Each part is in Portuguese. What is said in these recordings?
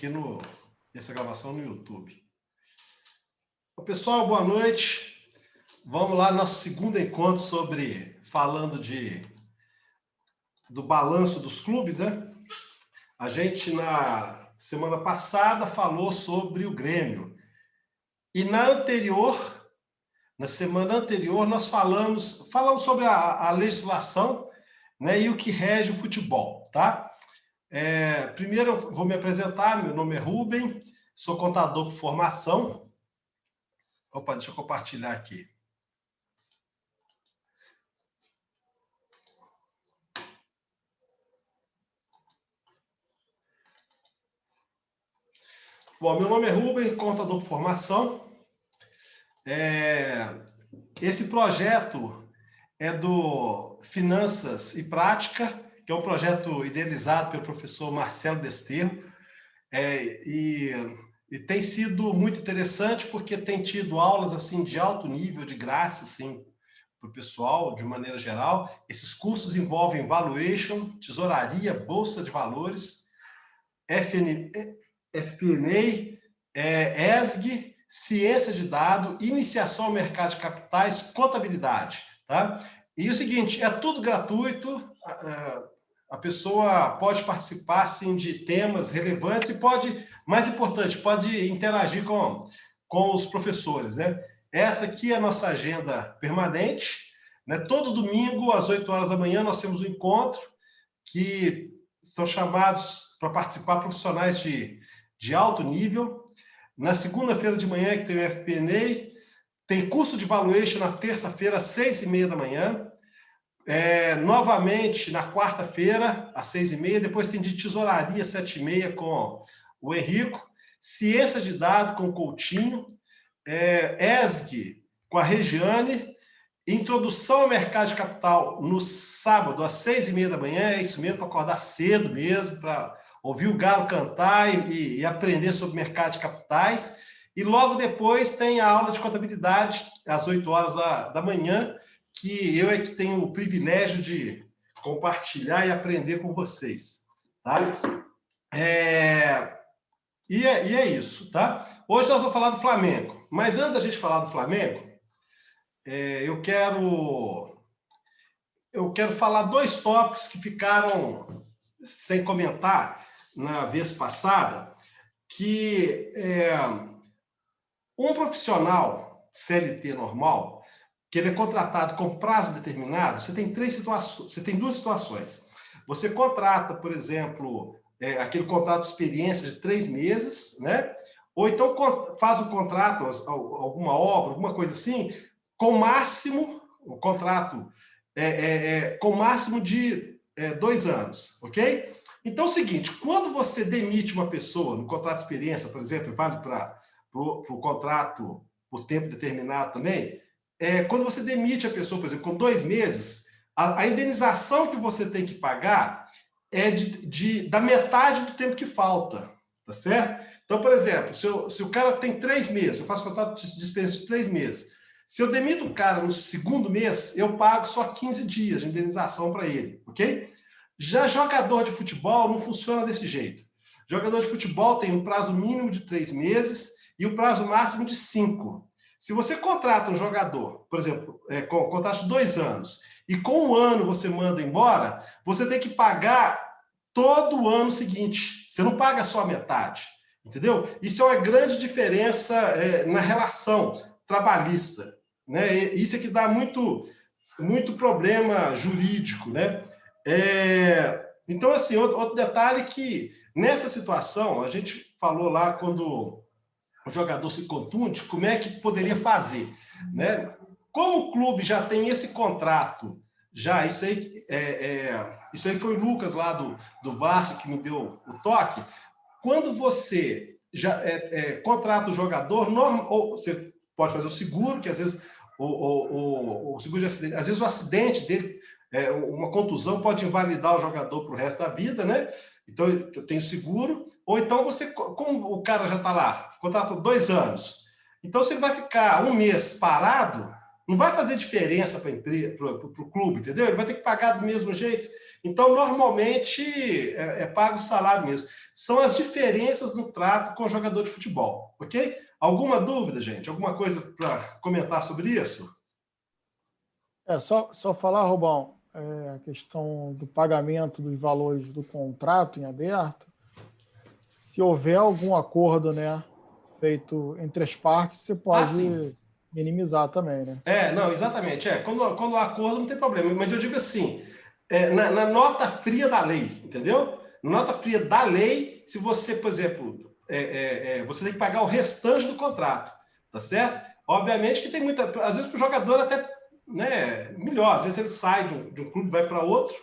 aqui essa gravação no YouTube. Pessoal, boa noite. Vamos lá, nosso segundo encontro falando do balanço dos clubes, né? A gente, na semana passada, falou sobre o Grêmio. E na semana anterior, nós falamos sobre a legislação, né, e o que rege o futebol, tá? Primeiro, eu vou me apresentar. Meu nome é Rubem, sou contador por formação. Opa, deixa eu compartilhar aqui. Bom, meu nome é Rubem, contador por formação. Esse projeto é do Finanças e Prática, que é um projeto idealizado pelo professor Marcelo Desterro, e tem sido muito interessante porque tem tido aulas assim de alto nível, de graça, assim, para o pessoal, de maneira geral. Esses cursos envolvem valuation, tesouraria, bolsa de valores, FP&A, ESG, ciência de dados, iniciação ao mercado de capitais, contabilidade, tá? E o seguinte, é tudo gratuito, a pessoa pode participar, assim, de temas relevantes e pode, mais importante, pode interagir com os professores, né? Essa aqui é a nossa agenda permanente, né? Todo domingo, às 8 horas da manhã, nós temos um encontro que são chamados para participar profissionais de alto nível. Na segunda-feira de manhã, que tem o FP&A, tem curso de valuation na terça-feira, às 6h30 da manhã. Novamente, na quarta-feira, às 6h30. Depois tem de tesouraria, 7h30, com o Henrico. Ciência de dados, com o Coutinho. ESG, com a Regiane. Introdução ao mercado de capital no sábado, às 6h30 da manhã. É isso mesmo, para acordar cedo mesmo, para ouvir o galo cantar e aprender sobre mercado de capitais. E logo depois tem a aula de contabilidade, às 8 horas da manhã, que eu que tenho o privilégio de compartilhar e aprender com vocês, tá? E é isso, tá? Hoje nós vamos falar do Flamengo. Mas antes da gente falar do Flamengo, eu quero falar dois tópicos que ficaram sem comentar na vez passada, que um profissional CLT normal, que ele é contratado com prazo determinado, você tem duas situações. Você contrata, por exemplo, aquele contrato de experiência de 3 meses, né? Ou então faz um contrato, alguma obra, alguma coisa assim, com máximo, o contrato com máximo de 2 anos, ok? Então é o seguinte, quando você demite uma pessoa no contrato de experiência, por exemplo, vale para o contrato por tempo determinado também, quando você demite a pessoa, por exemplo, com 2 meses, a indenização que você tem que pagar é da metade do tempo que falta, tá certo? Então, por exemplo, se o cara tem 3 meses, eu faço contrato de experiência de 3 meses, se eu demito o cara no segundo mês, eu pago só 15 dias de indenização para ele, ok? Já jogador de futebol não funciona desse jeito. Jogador de futebol tem um prazo mínimo de 3 meses e o prazo máximo de 5. Se você contrata um jogador, por exemplo, com contrato de 2 anos, e com 1 ano você manda embora, você tem que pagar todo o ano seguinte. Você não paga só a metade, entendeu? Isso é uma grande diferença na relação trabalhista, né? Isso é que dá muito problema jurídico, né? Então, assim, outro detalhe que, nessa situação, a gente falou lá quando o jogador se contunde, como é que poderia fazer, né? Como o clube já tem esse contrato, isso aí foi o Lucas lá do Vasco que me deu o toque. Quando você já contrata o jogador, ou você pode fazer o seguro, que às vezes o seguro de acidente, às vezes o acidente dele, uma contusão pode invalidar o jogador para o resto da vida, né? Então, eu tenho seguro. Ou então, como o cara já está lá, contrata 2 anos, então, se ele vai ficar 1 mês parado, não vai fazer diferença para o clube, entendeu? Ele vai ter que pagar do mesmo jeito. Então, normalmente, paga o salário mesmo. são as diferenças no trato com o jogador de futebol, ok? Alguma dúvida, gente? Alguma coisa para comentar sobre isso? Só falar, Rubão, a questão do pagamento dos valores do contrato em aberto, se houver algum acordo, né, feito entre as partes, você pode minimizar também, né? Não, exatamente. Quando há acordo não tem problema, mas eu digo assim, na nota fria da lei, entendeu? Na nota fria da lei, se você, por exemplo, você tem que pagar o restante do contrato, tá certo? Obviamente que tem muita, às vezes para o jogador até, né, melhor, às vezes ele sai de um clube, vai para outro,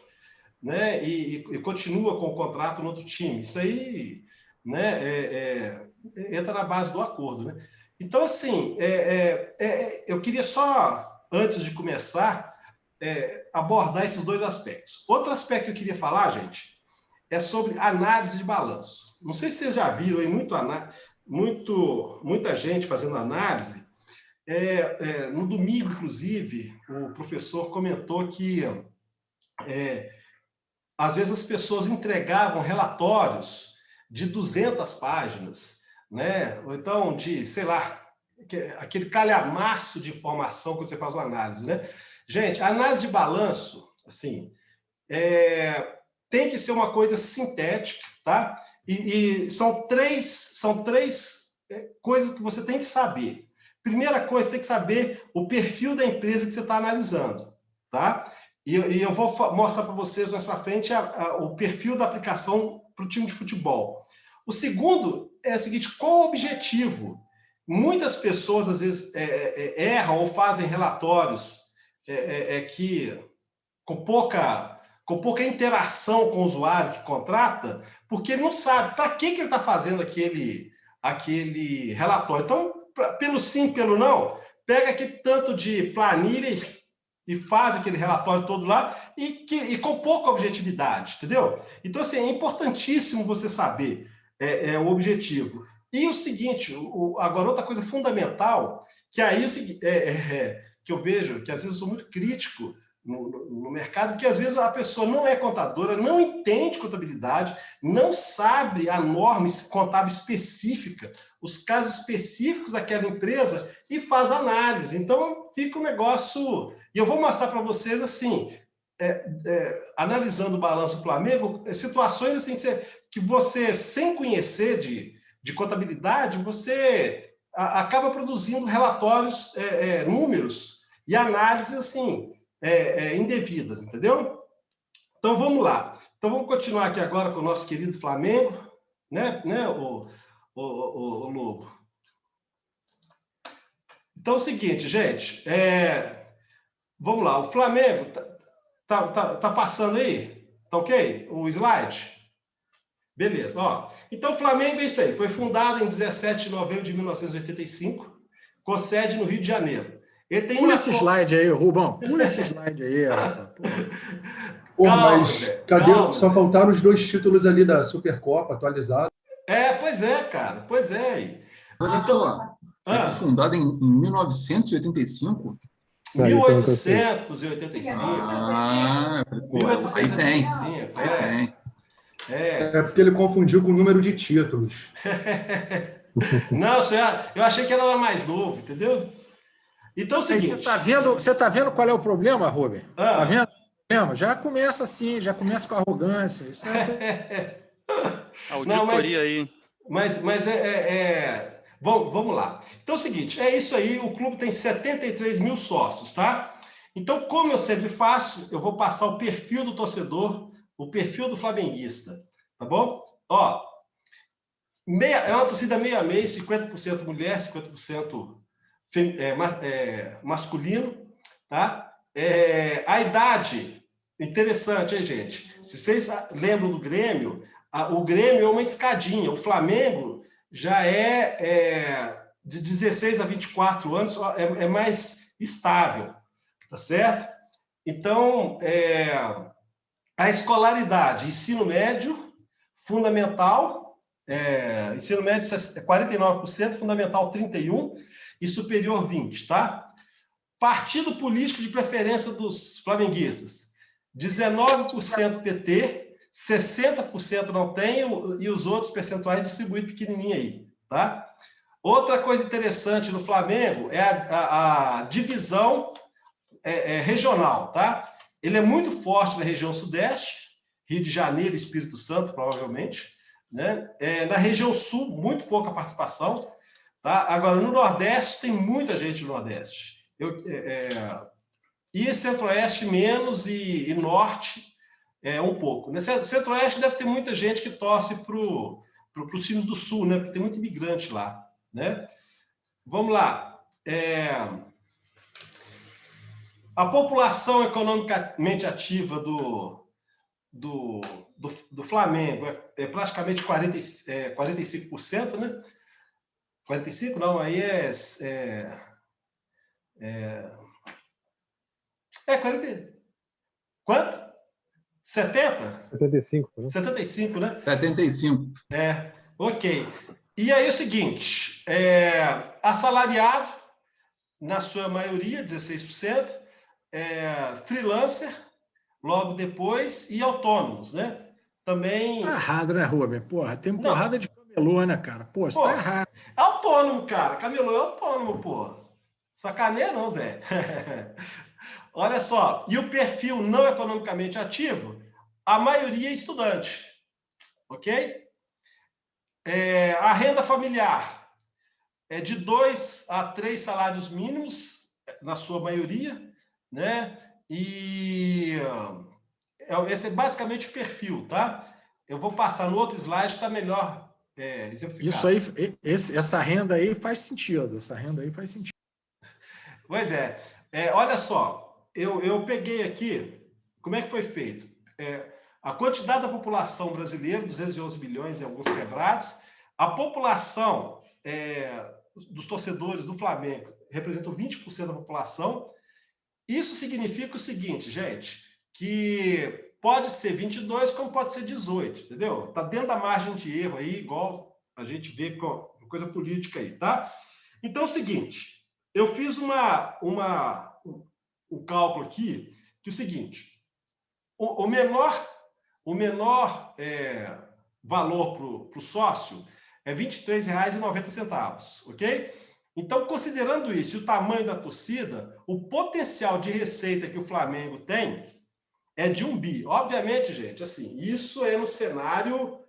né, e continua com o contrato no outro time. Isso aí, né, entra na base do acordo, né? Então, assim, eu queria só, antes de começar, abordar esses dois aspectos. Outro aspecto que eu queria falar, gente, é sobre análise de balanço. Não sei se vocês já viram aí muita gente fazendo análise. No domingo, inclusive, o professor comentou que às vezes as pessoas entregavam relatórios de 200 páginas, né? Ou então de, sei lá, aquele calhamaço de informação quando você faz uma análise, né? Gente, a análise de balanço, assim, tem que ser uma coisa sintética, tá? E são três coisas que você tem que saber. Primeira coisa, você tem que saber o perfil da empresa que você está analisando, tá? E eu vou mostrar para vocês mais para frente o perfil da aplicação para o time de futebol. O segundo é o seguinte: qual o objetivo? Muitas pessoas, às vezes, erram ou fazem relatórios que com pouca interação com o usuário que contrata, porque ele não sabe para que ele está fazendo aquele relatório. Então, pelo sim, pelo não, pega aquele tanto de planilha e faz aquele relatório todo lá e com pouca objetividade, entendeu? Então, assim, é importantíssimo você saber o objetivo. E o seguinte, agora outra coisa fundamental, que aí que eu vejo, que às vezes eu sou muito crítico no mercado, que às vezes a pessoa não é contadora, não entende contabilidade, não sabe a norma contábil específica, os casos específicos daquela empresa e faz análise. Então, fica um negócio... E eu vou mostrar para vocês, assim, analisando o balanço do Flamengo, situações assim que você sem conhecer de contabilidade, você acaba produzindo relatórios, números e análises, assim, indevidas, entendeu? Então, vamos lá. Então, vamos continuar aqui agora com o nosso querido Flamengo, né, o Lobo? Então, é o seguinte, gente, vamos lá. O Flamengo tá passando aí? Tá ok? O slide? Beleza, ó. Então, o Flamengo é isso aí. Foi fundado em 17 de novembro de 1985, com sede no Rio de Janeiro. Ele tem Pula esse slide aí, Rubão. Pula esse slide aí, rapaz. Calma, mas cadê? Só faltaram os 2 títulos ali da Supercopa atualizados. Pois é, cara. Pois é. Olha só, foi fundado em 1985? 1885. Aí tem. Porque ele confundiu com o número de títulos. Não, eu achei que ela era mais novo, entendeu? Então é o seguinte... Você tá vendo qual é o problema, Rubem? Tá vendo? Já começa assim, já começa com arrogância. Isso auditoria aí. Mas vamos lá. Então é o seguinte, é isso aí, o clube tem 73 mil sócios, tá? Então, como eu sempre faço, eu vou passar o perfil do torcedor, o perfil do flamenguista, tá bom? Ó, é uma torcida meio a meio, 50% mulher, 50% masculino, tá? A idade, interessante, hein, gente? Se vocês lembram do Grêmio, o Grêmio é uma escadinha, o Flamengo já de 16 a 24 anos, é mais estável, tá certo? Então, a escolaridade, ensino médio, fundamental, ensino médio 49%, fundamental 31% e superior 20%, tá? Partido político de preferência dos flamenguistas, 19% PT, 60% não tem e os outros percentuais distribuídos pequenininho aí, tá? Outra coisa interessante no Flamengo é a divisão regional, tá? Ele é muito forte na região sudeste, Rio de Janeiro e Espírito Santo, provavelmente, né? Na região sul, muito pouca participação, tá? Agora, no Nordeste, tem muita gente no Nordeste. E Centro-Oeste menos e Norte um pouco. No Centro-Oeste deve ter muita gente que torce para os times do Sul, né? Porque tem muito imigrante lá, né? Vamos lá. A população economicamente ativa do Flamengo é praticamente 45%, né? 45%? Não, aí 40. Quanto? 70? 75, né? 75, né? 75. Ok. E aí é o seguinte, assalariado, na sua maioria, 16%, freelancer, logo depois, e autônomos, né? Também... Tá errado, né, Rubem? Porra, tem uma porrada de camelô, né, cara? Pô, isso tá errado. Autônomo, cara. Camelô é autônomo, pô. Sacaneia não, Zé. Olha só, e o perfil não economicamente ativo, a maioria é estudante, ok? A renda familiar é de 2 a 3 salários mínimos, na sua maioria, né? E esse é basicamente o perfil, tá? Eu vou passar no outro slide, está melhor exemplificado. Isso aí, essa renda aí faz sentido. Essa renda aí faz sentido. Pois olha só, eu peguei aqui, como é que foi feito? A quantidade da população brasileira, 211 milhões e alguns quebrados, a população dos torcedores do Flamengo representam 20% da população. Isso significa o seguinte, gente, que pode ser 22, como pode ser 18, entendeu? Está dentro da margem de erro aí, igual a gente vê com coisa política aí, tá? Então é o seguinte, eu fiz um cálculo aqui, que é o seguinte, o menor valor para o sócio é R$ 23,90, ok? Então, considerando isso e o tamanho da torcida, o potencial de receita que o Flamengo tem é de 1 bi. Obviamente, gente, assim, isso é no cenário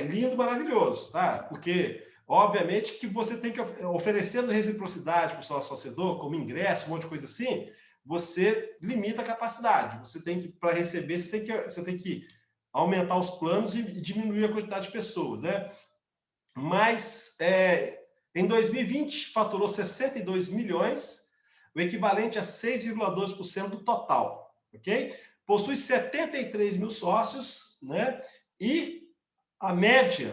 lindo, maravilhoso, tá? Porque, obviamente, que você tem que, oferecendo reciprocidade para o sócio torcedor, como ingresso, um monte de coisa assim, você limita a capacidade. Você tem que, para receber, você tem que aumentar os planos e diminuir a quantidade de pessoas, né? Mas, em 2020, faturou 62 milhões, o equivalente a 6,2% do total, ok? Possui 73 mil sócios, né? E a média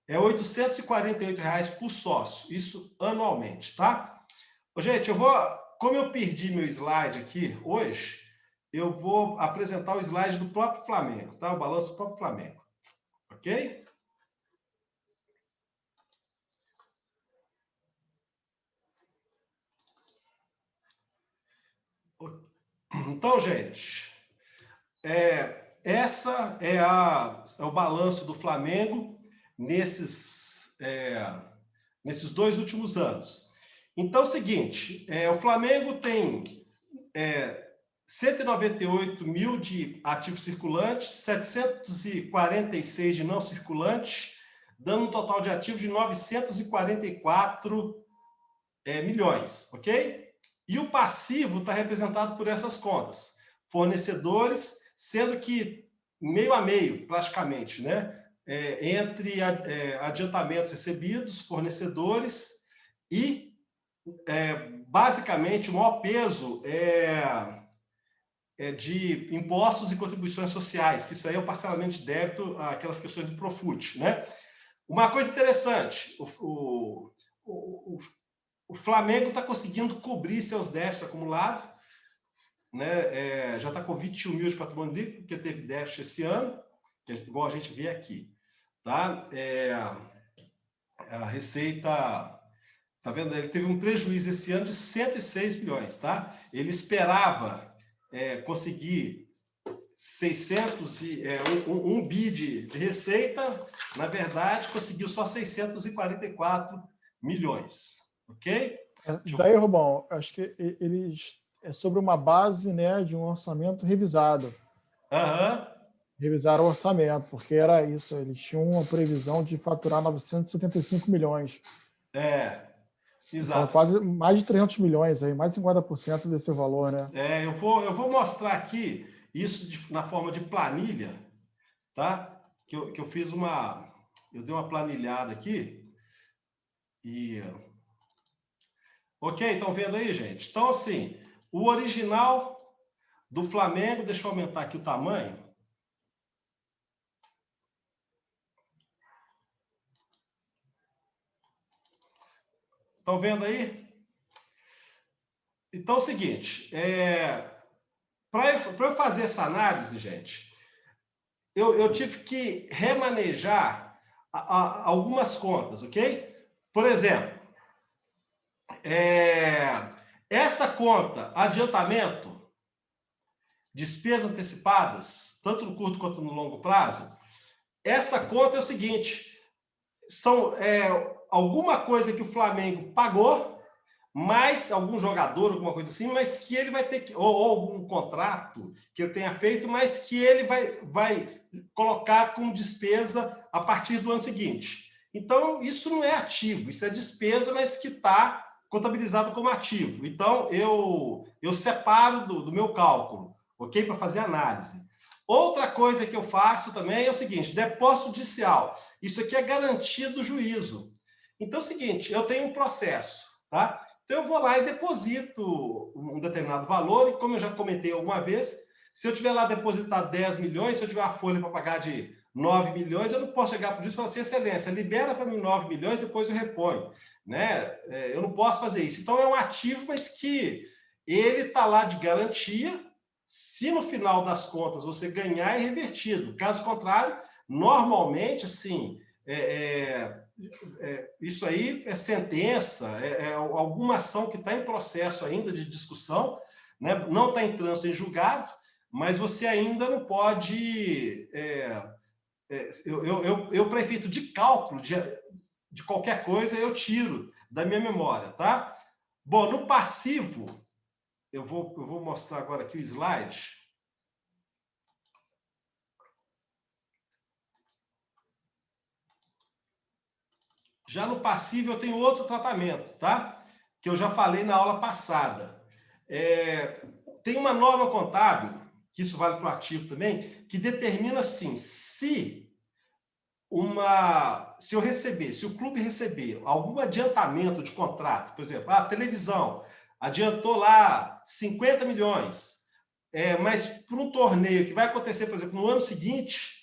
é R$ 848 por sócio, isso anualmente, tá? Gente, como eu perdi meu slide aqui hoje, eu vou apresentar o slide do próprio Flamengo, tá? O balanço do próprio Flamengo, ok? Então, gente, essa é o balanço do Flamengo nesses 2 últimos anos. Então, é o seguinte, o Flamengo tem 198 mil de ativos circulantes, 746 de não circulantes, dando um total de ativos de 944 milhões, ok? E o passivo está representado por essas contas. Fornecedores, sendo que meio a meio, praticamente, né? Entre adiantamentos recebidos, fornecedores e, basicamente, o maior peso de impostos e contribuições sociais, que isso aí é o parcelamento de débito, aquelas questões do Profut, né? Uma coisa interessante, o Flamengo está conseguindo cobrir seus déficits acumulados, né? Já está com 21 mil de patrimônio líquido, porque teve déficit esse ano, que é igual a gente vê aqui. Tá? A receita, tá vendo? Ele teve um prejuízo esse ano de 106 milhões. Tá? Ele esperava conseguir um bi de receita, na verdade, conseguiu só 644 milhões. Ok? Isso daí, Rubão, acho que eles é sobre uma base, né, de um orçamento revisado. Revisaram o orçamento, porque era isso, eles tinham uma previsão de faturar 975 milhões. Exato. Então, quase mais de 300 milhões, aí, mais de 50% desse valor, né? Eu vou mostrar aqui isso na forma de planilha, tá? Que eu fiz eu dei uma planilhada aqui e... Ok, estão vendo aí, gente? Então, assim, o original do Flamengo, deixa eu aumentar aqui o tamanho. Estão vendo aí? Então é o seguinte, para eu fazer essa análise, gente, eu tive que remanejar algumas contas, ok? Por exemplo, essa conta, adiantamento, despesas antecipadas, tanto no curto quanto no longo prazo, essa conta é o seguinte, são alguma coisa que o Flamengo pagou, mais algum jogador, alguma coisa assim, mas que ele vai ter que, ou algum contrato que ele tenha feito, mas que ele vai colocar como despesa a partir do ano seguinte. Então, isso não é ativo, isso é despesa, mas que está contabilizado como ativo. Então, eu separo do meu cálculo, ok? Para fazer análise. Outra coisa que eu faço também é o seguinte, depósito judicial. Isso aqui é garantia do juízo. Então, é o seguinte, eu tenho um processo, tá? Então, eu vou lá e deposito um determinado valor, e como eu já comentei alguma vez, se eu tiver lá depositado 10 milhões, se eu tiver a folha para pagar de 9 milhões, eu não posso chegar para o juiz e falar assim, excelência, libera para mim 9 milhões, depois eu reponho. Né? Eu não posso fazer isso. Então, é um ativo, mas que ele está lá de garantia. Se no final das contas você ganhar, é revertido. Caso contrário, normalmente, assim, isso aí é sentença, alguma ação que está em processo ainda de discussão, né? Não está em trânsito em julgado, mas você ainda não pode... eu para efeito de cálculo de qualquer coisa, eu tiro da minha memória, tá? Bom, no passivo, eu vou mostrar agora aqui o slide. Já no passivo, eu tenho outro tratamento, tá? Que eu já falei na aula passada. Tem uma norma contábil, que isso vale para o ativo também, que determina assim, se o clube receber algum adiantamento de contrato, por exemplo, a televisão adiantou lá 50 milhões, mas por um torneio que vai acontecer, por exemplo, no ano seguinte,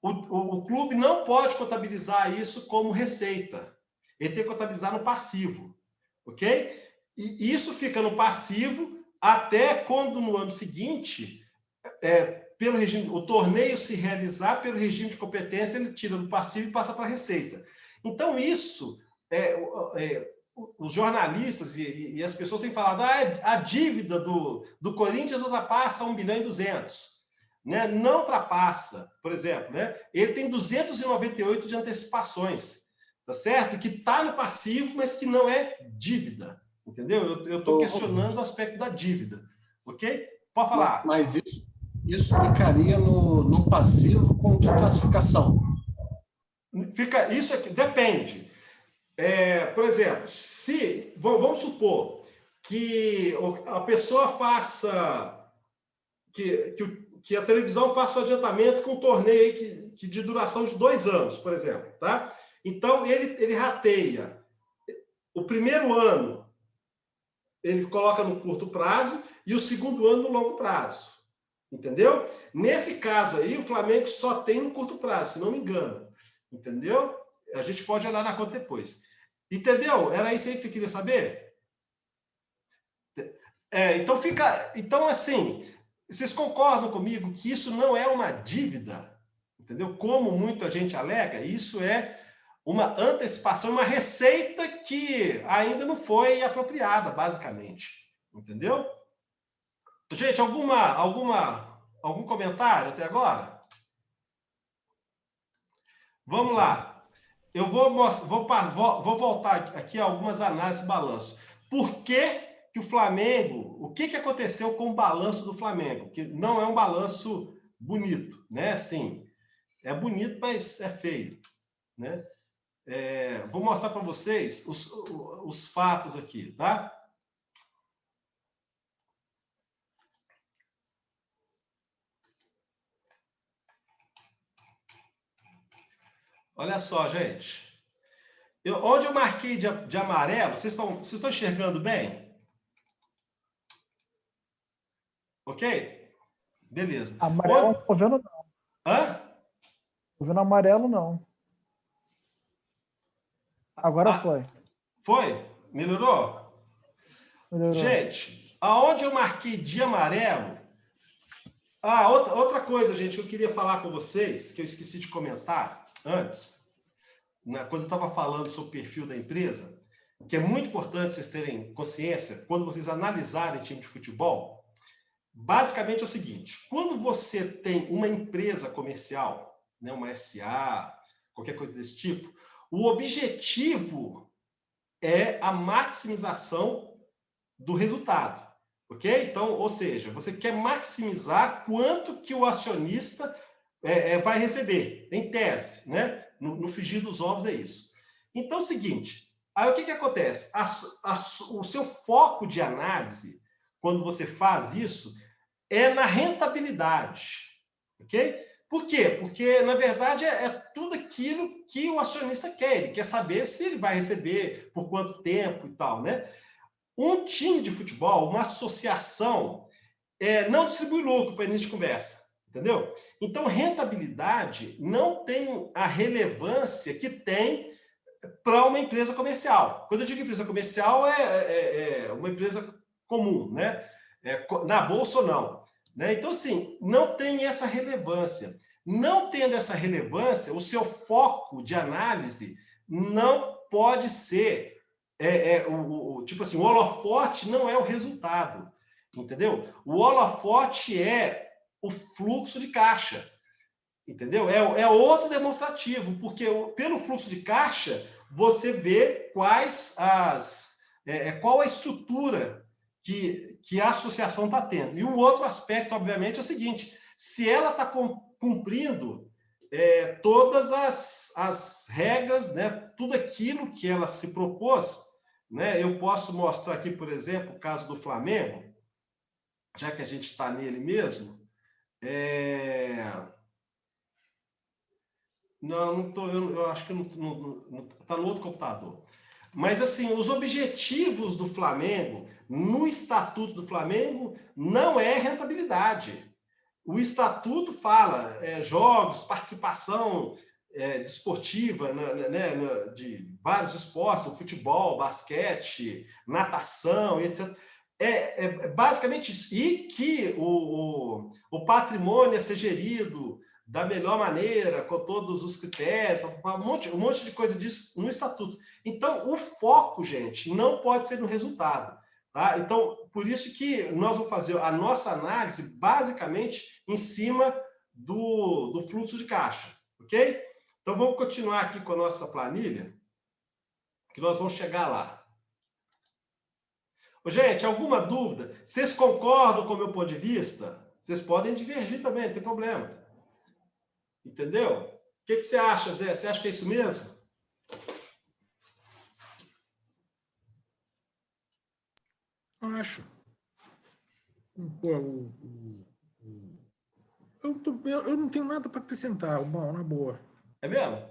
o clube não pode contabilizar isso como receita. Ele tem que contabilizar no passivo, ok? E isso fica no passivo até quando no ano seguinte, pelo regime, o torneio se realizar pelo regime de competência, ele tira do passivo e passa para a receita. Então, isso, os jornalistas e as pessoas têm falado, a dívida do Corinthians ultrapassa 1 bilhão e 200. Né? Não ultrapassa, por exemplo, né? Ele tem 298 de antecipações, tá certo? Que está no passivo, mas que não é dívida, entendeu? Eu estou questionando o aspecto da dívida, ok? Pode falar. Mas isso ficaria no passivo com que classificação? Isso aqui depende. Por exemplo, vamos supor que a pessoa faça que a televisão faça o adiantamento com um torneio aí de duração de 2 anos, por exemplo, tá? Então, ele rateia o primeiro ano, ele coloca no curto prazo, e o segundo ano no longo prazo, entendeu? Nesse caso aí, o Flamengo só tem no curto prazo, se não me engano, entendeu? A gente pode olhar na conta depois. Entendeu? Era isso aí que você queria saber? Então, assim... Vocês concordam comigo que isso não é uma dívida? Entendeu? Como muita gente alega, isso é uma antecipação, uma receita que ainda não foi apropriada, basicamente. Entendeu? Gente, alguma Algum comentário até agora? Vamos lá. Eu vou voltar aqui a algumas análises do balanço. Por que o Flamengo... O que aconteceu com o balanço do Flamengo? Que não é um balanço bonito, né? Assim, é bonito, mas é feio, né? Vou mostrar para vocês os fatos aqui, tá? Olha só, gente. Onde eu marquei de amarelo, vocês estão enxergando bem? Ok? Beleza. Amarelo não estou vendo, não. Hã? Estou vendo amarelo, não. Agora foi. Foi? Melhorou? Melhorou. Gente, aonde eu marquei de amarelo... outra coisa, gente, que eu queria falar com vocês, que eu esqueci de comentar antes, quando eu estava falando sobre o perfil da empresa, que é muito importante vocês terem consciência, quando vocês analisarem time de futebol, basicamente é o seguinte, quando você tem uma empresa comercial, né, uma SA, qualquer coisa desse tipo, o objetivo é a maximização do resultado, ok? Então, ou seja, você quer maximizar quanto que o acionista vai receber, em tese, né? No frigir dos ovos é isso. Então, é o seguinte, aí o que acontece? O seu foco de análise, quando você faz isso, é na rentabilidade, ok? Por quê? Porque, na verdade, é tudo aquilo que o acionista quer. Ele quer saber se ele vai receber, por quanto tempo e tal, né? Um time de futebol, uma associação, não distribui lucro para início de conversa, entendeu? Então, rentabilidade não tem a relevância que tem para uma empresa comercial. Quando eu digo empresa comercial, é uma empresa comum, né? Na bolsa ou não. Né? Então, assim, não tem essa relevância. Não tendo essa relevância, o seu foco de análise não pode ser... tipo assim, o holofote não é o resultado, entendeu? O holofote é o fluxo de caixa, entendeu? É outro demonstrativo, porque pelo fluxo de caixa você vê qual a estrutura que a associação está tendo. E o outro aspecto, obviamente, é o seguinte, se ela está cumprindo todas as regras, né, tudo aquilo que ela se propôs, né, eu posso mostrar aqui, por exemplo, o caso do Flamengo, já que a gente está nele mesmo. Não estou, eu acho que não está no outro computador. Mas, assim, os objetivos do Flamengo, no Estatuto do Flamengo, não é rentabilidade. O Estatuto fala jogos, participação desportiva, né, de vários esportes, futebol, basquete, natação, etc. Basicamente isso. E que o patrimônio é ser gerido da melhor maneira, com todos os critérios, um monte de coisa disso no Estatuto. Então, o foco, gente, não pode ser no resultado. Tá? Então, por isso que nós vamos fazer a nossa análise basicamente em cima do fluxo de caixa, ok? Então, vamos continuar aqui com a nossa planilha, que nós vamos chegar lá. Gente, alguma dúvida? Vocês concordam com o meu ponto de vista? Vocês podem divergir também, não tem problema. Entendeu? O que você acha, Zé? Você acha que é isso mesmo? Acho. Pô, eu não tenho nada para acrescentar, bom, na boa. É mesmo?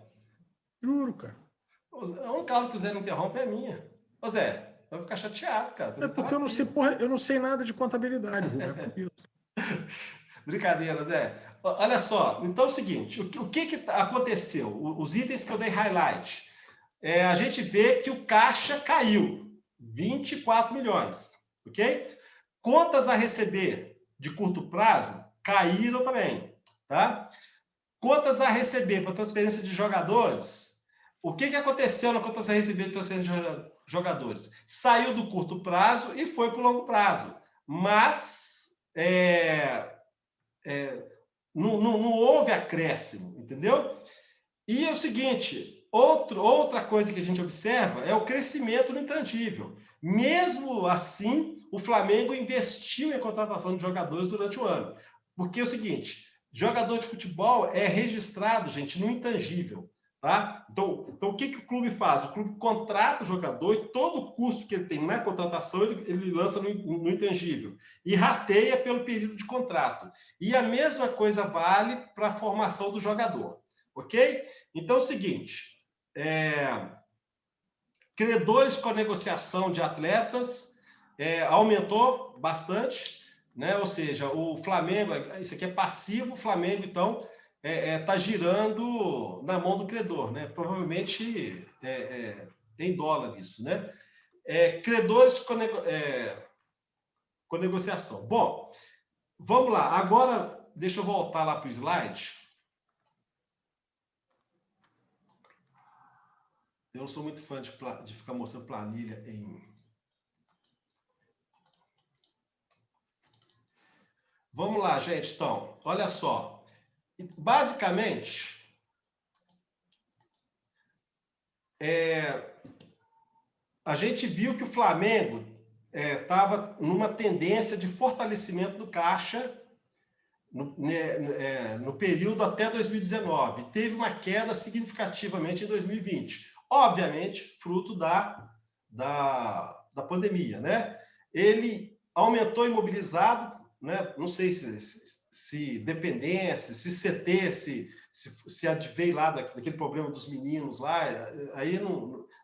Juro, cara. A única aula que o Zé não interrompe é a minha. Ô, Zé, vai ficar chateado, cara. É porque eu não sei, porra, eu não sei nada de contabilidade, Rubem, é por isso. Brincadeira, Zé. Olha só, então é o seguinte, o que aconteceu? Os itens que eu dei highlight. A gente vê que o caixa caiu, 24 milhões, ok? Contas a receber de curto prazo caíram também, tá? Contas a receber para transferência de jogadores, o que aconteceu na contas a receber de transferência de jogadores? Saiu do curto prazo e foi para o longo prazo, mas não houve acréscimo, entendeu? E é o seguinte, outra coisa que a gente observa é o crescimento no intangível. Mesmo assim, o Flamengo investiu em contratação de jogadores durante o ano. Porque é o seguinte, jogador de futebol é registrado, gente, no intangível. Tá? Então, o que o clube faz? O clube contrata o jogador e todo o custo que ele tem na contratação, ele lança no intangível. E rateia pelo período de contrato. E a mesma coisa vale para a formação do jogador. Ok? Então, é o seguinte, credores com a negociação de atletas aumentou bastante, né? Ou seja, o Flamengo, isso aqui é passivo, o Flamengo, então, está girando na mão do credor, né? Provavelmente em dólar isso, né? Credores com negociação. Bom, vamos lá. Agora, deixa eu voltar lá para o slide. Eu não sou muito fã de ficar mostrando planilha em... Vamos lá, gente. Então, olha só. Basicamente, a gente viu que o Flamengo estava numa tendência de fortalecimento do caixa no período até 2019. Teve uma queda significativamente em 2020. Obviamente, fruto da pandemia, né? Ele aumentou imobilizado, né? Não sei se dependência, se CT, se adveio lá daquele problema dos meninos lá, aí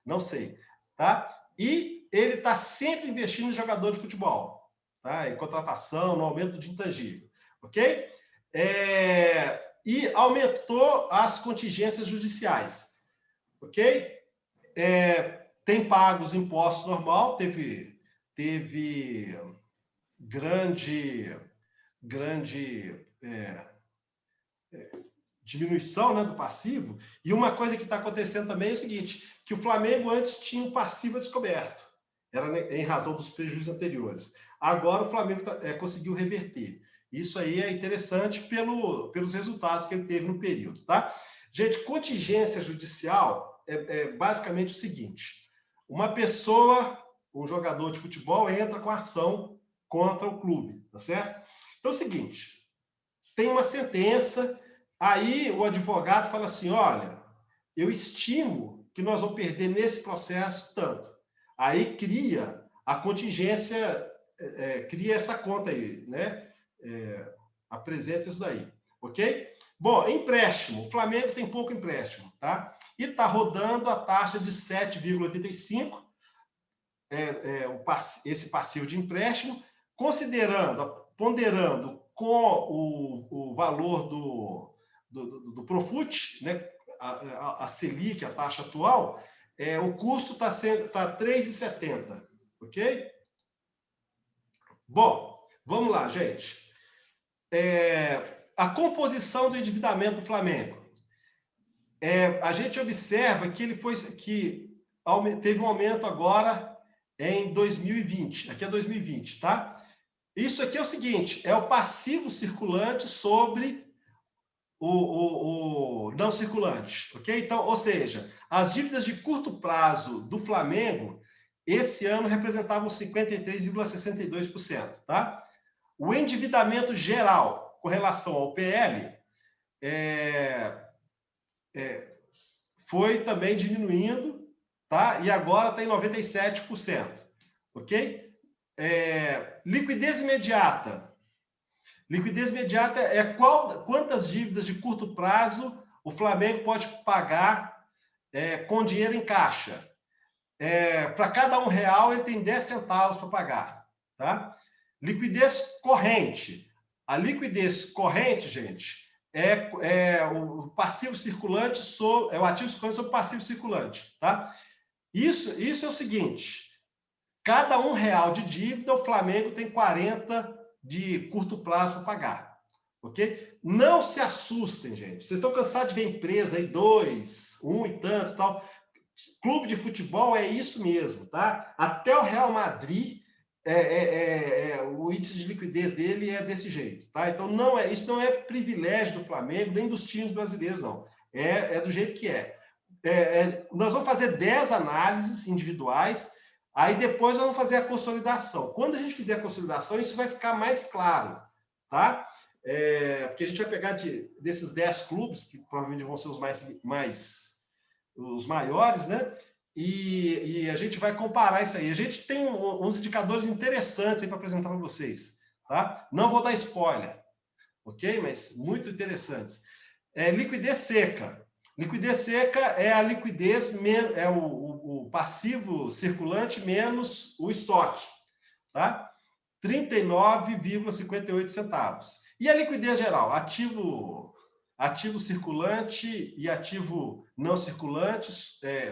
não sei, tá? E ele está sempre investindo em jogador de futebol, tá? Em contratação, no aumento de intangível, ok? E aumentou as contingências judiciais, ok? Tem pago os impostos normal, teve grande diminuição, né, do passivo. E uma coisa que está acontecendo também é o seguinte, que o Flamengo antes tinha um passivo descoberto, era em razão dos prejuízos anteriores. Agora o Flamengo conseguiu reverter. Isso aí é interessante pelos resultados que ele teve no período, tá? Gente, contingência judicial é basicamente o seguinte, uma pessoa, um jogador de futebol, entra com ação contra o clube, tá certo? Então é o seguinte, tem uma sentença, aí o advogado fala assim, olha, eu estimo que nós vamos perder nesse processo tanto. Aí cria a contingência, cria essa conta aí, né? Apresenta isso daí, ok? Bom, empréstimo, o Flamengo tem pouco empréstimo, tá? E está rodando a taxa de 7,85, esse passivo de empréstimo, ponderando com o valor do Profut, né, a Selic, a taxa atual, o custo está 3,70, ok? Bom, vamos lá, gente. A composição do endividamento do Flamengo. A gente observa que teve um aumento agora em 2020. Aqui é 2020, tá? Isso aqui é o seguinte, é o passivo circulante sobre o não circulante, ok? Então, ou seja, as dívidas de curto prazo do Flamengo, esse ano representavam 53,62%, tá? O endividamento geral com relação ao PL foi também diminuindo, tá? E agora está em 97%, ok? Liquidez imediata. Liquidez imediata é quantas dívidas de curto prazo o Flamengo pode pagar com dinheiro em caixa. Para cada R$1, ele tem 10 centavos para pagar, tá? Liquidez corrente. A liquidez corrente, gente, o passivo circulante o ativo circulante sobre o passivo circulante, tá? Isso é o seguinte, cada R$1 de dívida, o Flamengo tem 40 de curto prazo para pagar, ok? Não se assustem, gente. Vocês estão cansados de ver empresa aí, 2, 1 e tanto, tal. Clube de futebol é isso mesmo, tá? Até o Real Madrid o índice de liquidez dele é desse jeito, tá? Então, isso não é privilégio do Flamengo, nem dos times brasileiros, não. É do jeito que é. Nós vamos fazer 10 análises individuais, aí depois nós vamos fazer a consolidação. Quando a gente fizer a consolidação, isso vai ficar mais claro, tá? Porque a gente vai pegar desses 10 clubes, que provavelmente vão ser os maiores, né? E a gente vai comparar isso aí. A gente tem uns indicadores interessantes aí para apresentar para vocês, tá? Não vou dar spoiler, ok? Mas muito interessantes. Liquidez seca. Liquidez seca é a liquidez, é o passivo circulante menos o estoque, tá? 39,58 centavos. E a liquidez geral? Ativo circulante e ativo não circulante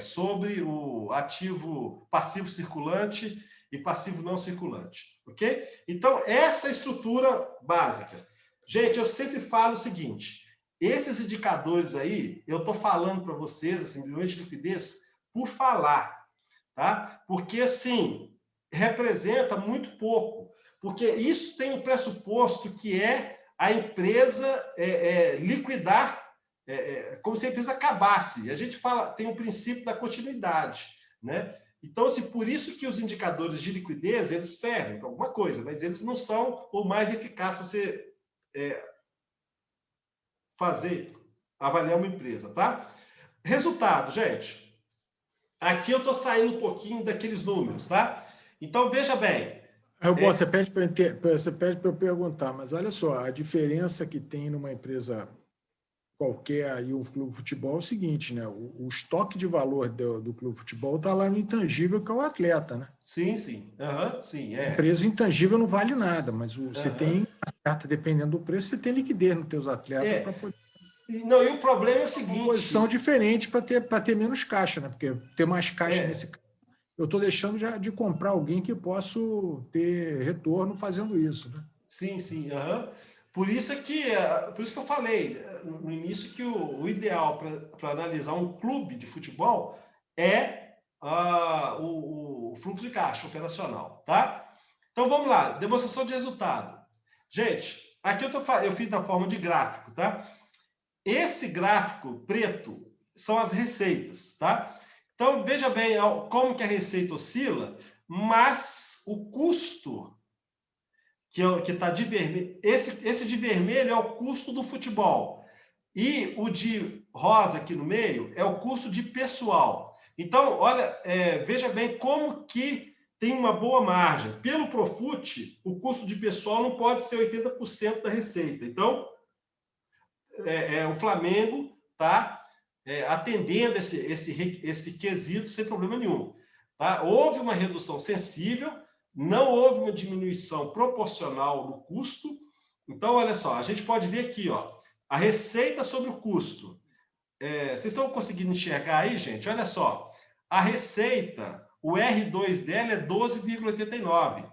sobre o ativo passivo circulante e passivo não circulante, ok? Então, essa é a estrutura básica. Gente, eu sempre falo o seguinte, esses indicadores aí, eu estou falando para vocês, assim, de liquidez, por falar, tá? Porque, assim, representa muito pouco, porque isso tem um pressuposto que é a empresa liquidar, como se a empresa acabasse. A gente tem o princípio da continuidade, né? Então, por isso que os indicadores de liquidez, eles servem para alguma coisa, mas eles não são o mais eficaz para você avaliar uma empresa, tá? Resultado, gente. Aqui eu estou saindo um pouquinho daqueles números, tá? Então, veja bem. Você pede para eu perguntar, mas olha só, a diferença que tem numa empresa qualquer e um clube de futebol é o seguinte, né? O estoque de valor do clube de futebol está lá no intangível, que é o atleta, né? Sim, sim. Sim, A empresa intangível não vale nada, mas você tem, dependendo do preço, você tem liquidez nos teus atletas para poder... Não, e o problema é o seguinte... Uma posição diferente para ter menos caixa, né? Porque ter mais caixa nesse caso, eu estou deixando já de comprar alguém que possa ter retorno fazendo isso, né? Sim, sim. Por isso que eu falei no início que o ideal para analisar um clube de futebol é o fluxo de caixa operacional, tá? Então vamos lá, demonstração de resultado. Gente, aqui eu fiz na forma de gráfico, tá? Esse gráfico preto são as receitas, tá? Então veja bem como que a receita oscila, mas o custo que está de vermelho, esse de vermelho é o custo do futebol. E o de rosa aqui no meio é o custo de pessoal. Então, olha, veja bem como que tem uma boa margem. Pelo Profut, o custo de pessoal não pode ser 80% da receita. Então, o Flamengo está atendendo esse quesito sem problema nenhum. Tá? Houve uma redução sensível, não houve uma diminuição proporcional no custo. Então, olha só, a gente pode ver aqui, ó, a receita sobre o custo. Vocês estão conseguindo enxergar aí, gente? Olha só, a receita, o R2 dela é 12,89.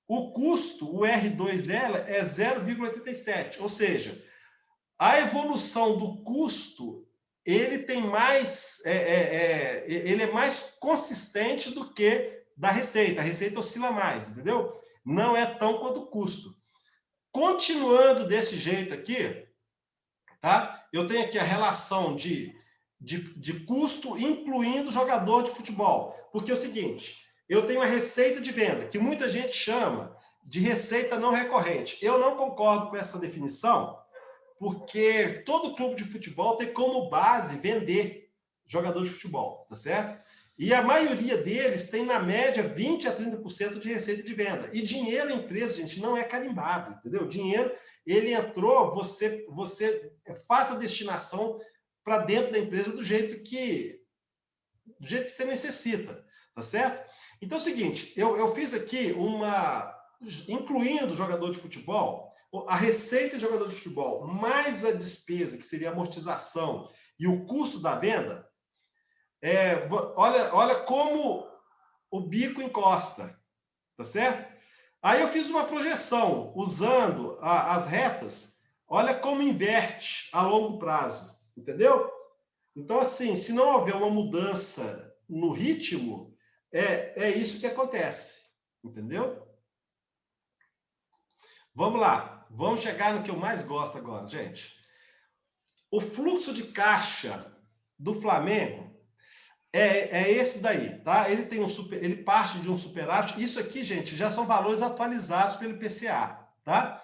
O custo, o R2 dela é 0,87. Ou seja, a evolução do custo, ele tem mais, ele é mais consistente do que da receita. A receita oscila mais, entendeu? Não é tão quanto o custo. Continuando desse jeito aqui, tá? Eu tenho aqui a relação de custo, incluindo jogador de futebol. Porque é o seguinte, eu tenho a receita de venda, que muita gente chama de receita não recorrente. Eu não concordo com essa definição, porque todo clube de futebol tem como base vender jogador de futebol, tá certo? E a maioria deles tem, na média, 20% a 30% de receita de venda. E dinheiro na empresa, gente, não é carimbado, entendeu? Dinheiro, ele entrou, você faz a destinação para dentro da empresa do jeito que você necessita, tá certo? Então é o seguinte, eu fiz aqui incluindo o jogador de futebol, a receita de jogador de futebol, mais a despesa, que seria a amortização, e o custo da venda, olha como o bico encosta, tá certo? Aí eu fiz uma projeção, usando as retas, olha como inverte a longo prazo, entendeu? Então, assim, se não houver uma mudança no ritmo, é isso que acontece, entendeu? Vamos lá. Vamos chegar no que eu mais gosto agora, gente. O fluxo de caixa do Flamengo é esse daí, tá? Ele parte de um superávit. Isso aqui, gente, já são valores atualizados pelo IPCA, tá?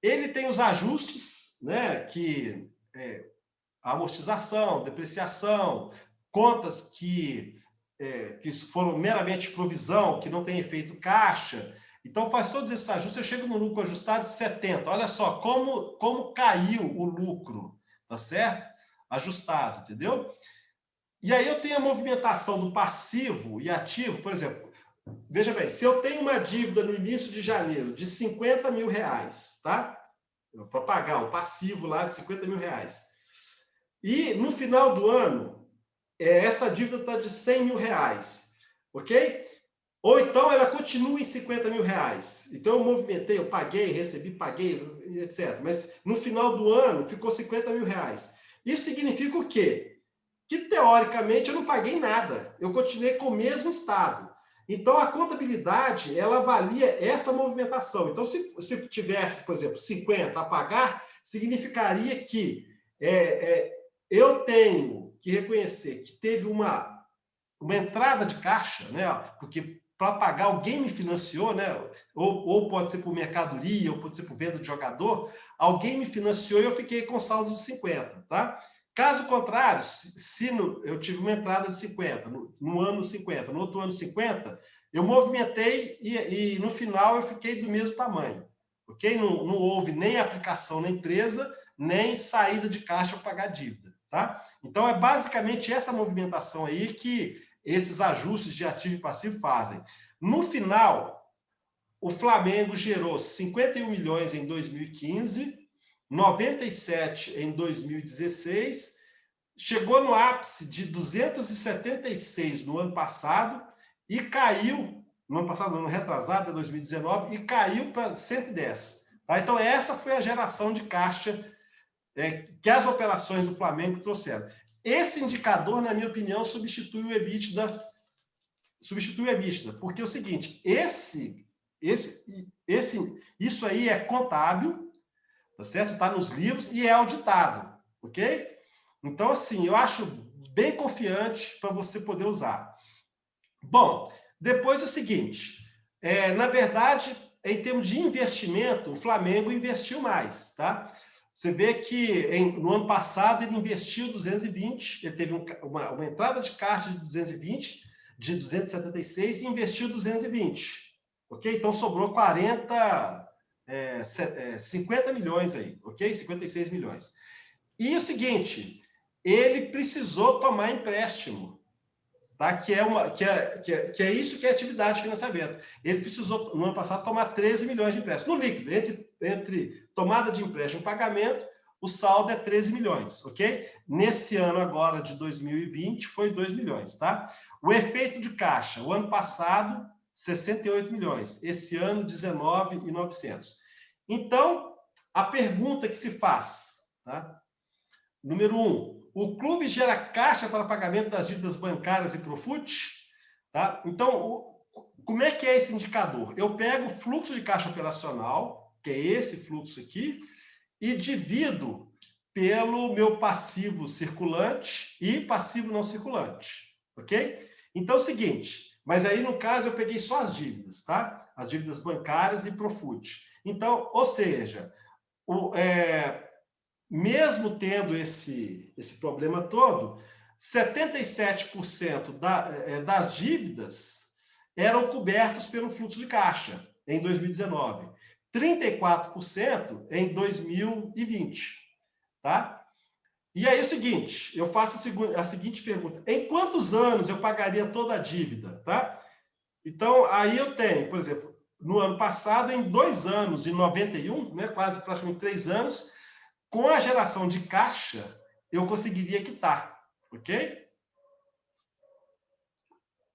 Ele tem os ajustes, né? Amortização, depreciação, contas que foram meramente provisão, que não tem efeito caixa. Então, faz todos esses ajustes, eu chego no lucro ajustado de 70. Olha só como caiu o lucro, tá certo? Ajustado, entendeu? E aí eu tenho a movimentação do passivo e ativo, por exemplo. Veja bem, se eu tenho uma dívida no início de janeiro de 50 mil reais, tá? Para pagar o passivo lá de 50 mil reais. E no final do ano, essa dívida está de 100 mil reais, ok? Ou então ela continua em 50 mil reais. Então eu movimentei, eu paguei, recebi, paguei, etc. Mas no final do ano ficou 50 mil reais. Isso significa o quê? Que teoricamente eu não paguei nada. Eu continuei com o mesmo estado. Então a contabilidade, ela avalia essa movimentação. Então se tivesse, por exemplo, 50 a pagar, significaria que eu tenho que reconhecer que teve uma entrada de caixa, né? Porque para pagar alguém me financiou, né? Ou pode ser por mercadoria, ou pode ser por venda de jogador, alguém me financiou e eu fiquei com saldo de 50, tá? Caso contrário, se eu tive uma entrada de 50, no ano 50, no outro ano 50, eu movimentei e no final eu fiquei do mesmo tamanho, ok? Não houve nem aplicação na empresa, nem saída de caixa para pagar dívida, tá? Então, é basicamente essa movimentação aí que esses ajustes de ativo e passivo fazem. No final, o Flamengo gerou 51 milhões em 2015, 97 em 2016, chegou no ápice de 276 no ano passado e caiu, no ano passado, no ano retrasado, em 2019, e caiu para 110. Tá? Então, essa foi a geração de caixa que as operações do Flamengo trouxeram. Esse indicador, na minha opinião, substitui o EBITDA, porque é o seguinte, isso aí é contábil, tá certo? Está nos livros e é auditado, ok? Então, assim, eu acho bem confiante para você poder usar. Bom, depois o seguinte, na verdade, em termos de investimento, o Flamengo investiu mais, tá? Você vê que no ano passado ele investiu 220, ele teve uma entrada de caixa de 220, de 276 e investiu 220, ok? Então sobrou 50 milhões aí, ok? 56 milhões. E o seguinte, ele precisou tomar empréstimo, tá? Que é isso que é atividade de financiamento. Ele precisou, no ano passado, tomar 13 milhões de empréstimo. No líquido, entre tomada de empréstimo e pagamento, o saldo é 13 milhões, ok? Nesse ano agora, de 2020, foi 2 milhões, tá? O efeito de caixa, o ano passado, 68 milhões. Esse ano, 19.900. Então, a pergunta que se faz, tá? Número 1, o clube gera caixa para pagamento das dívidas bancárias e Profut? Tá? Então, como é que é esse indicador? Eu pego o fluxo de caixa operacional, que é esse fluxo aqui, e divido pelo meu passivo circulante e passivo não circulante, ok? Então, é o seguinte, mas aí, no caso, eu peguei só as dívidas, tá? As dívidas bancárias e Profut. Então, ou seja, mesmo tendo esse problema todo, 77% das dívidas eram cobertos pelo fluxo de caixa em 2019, 34% em 2020, tá? E aí é o seguinte, eu faço a seguinte pergunta, em quantos anos eu pagaria toda a dívida, tá? Então, aí eu tenho, por exemplo, no ano passado, em 2 anos, de 91, né, quase praticamente 3 anos, com a geração de caixa, eu conseguiria quitar, ok?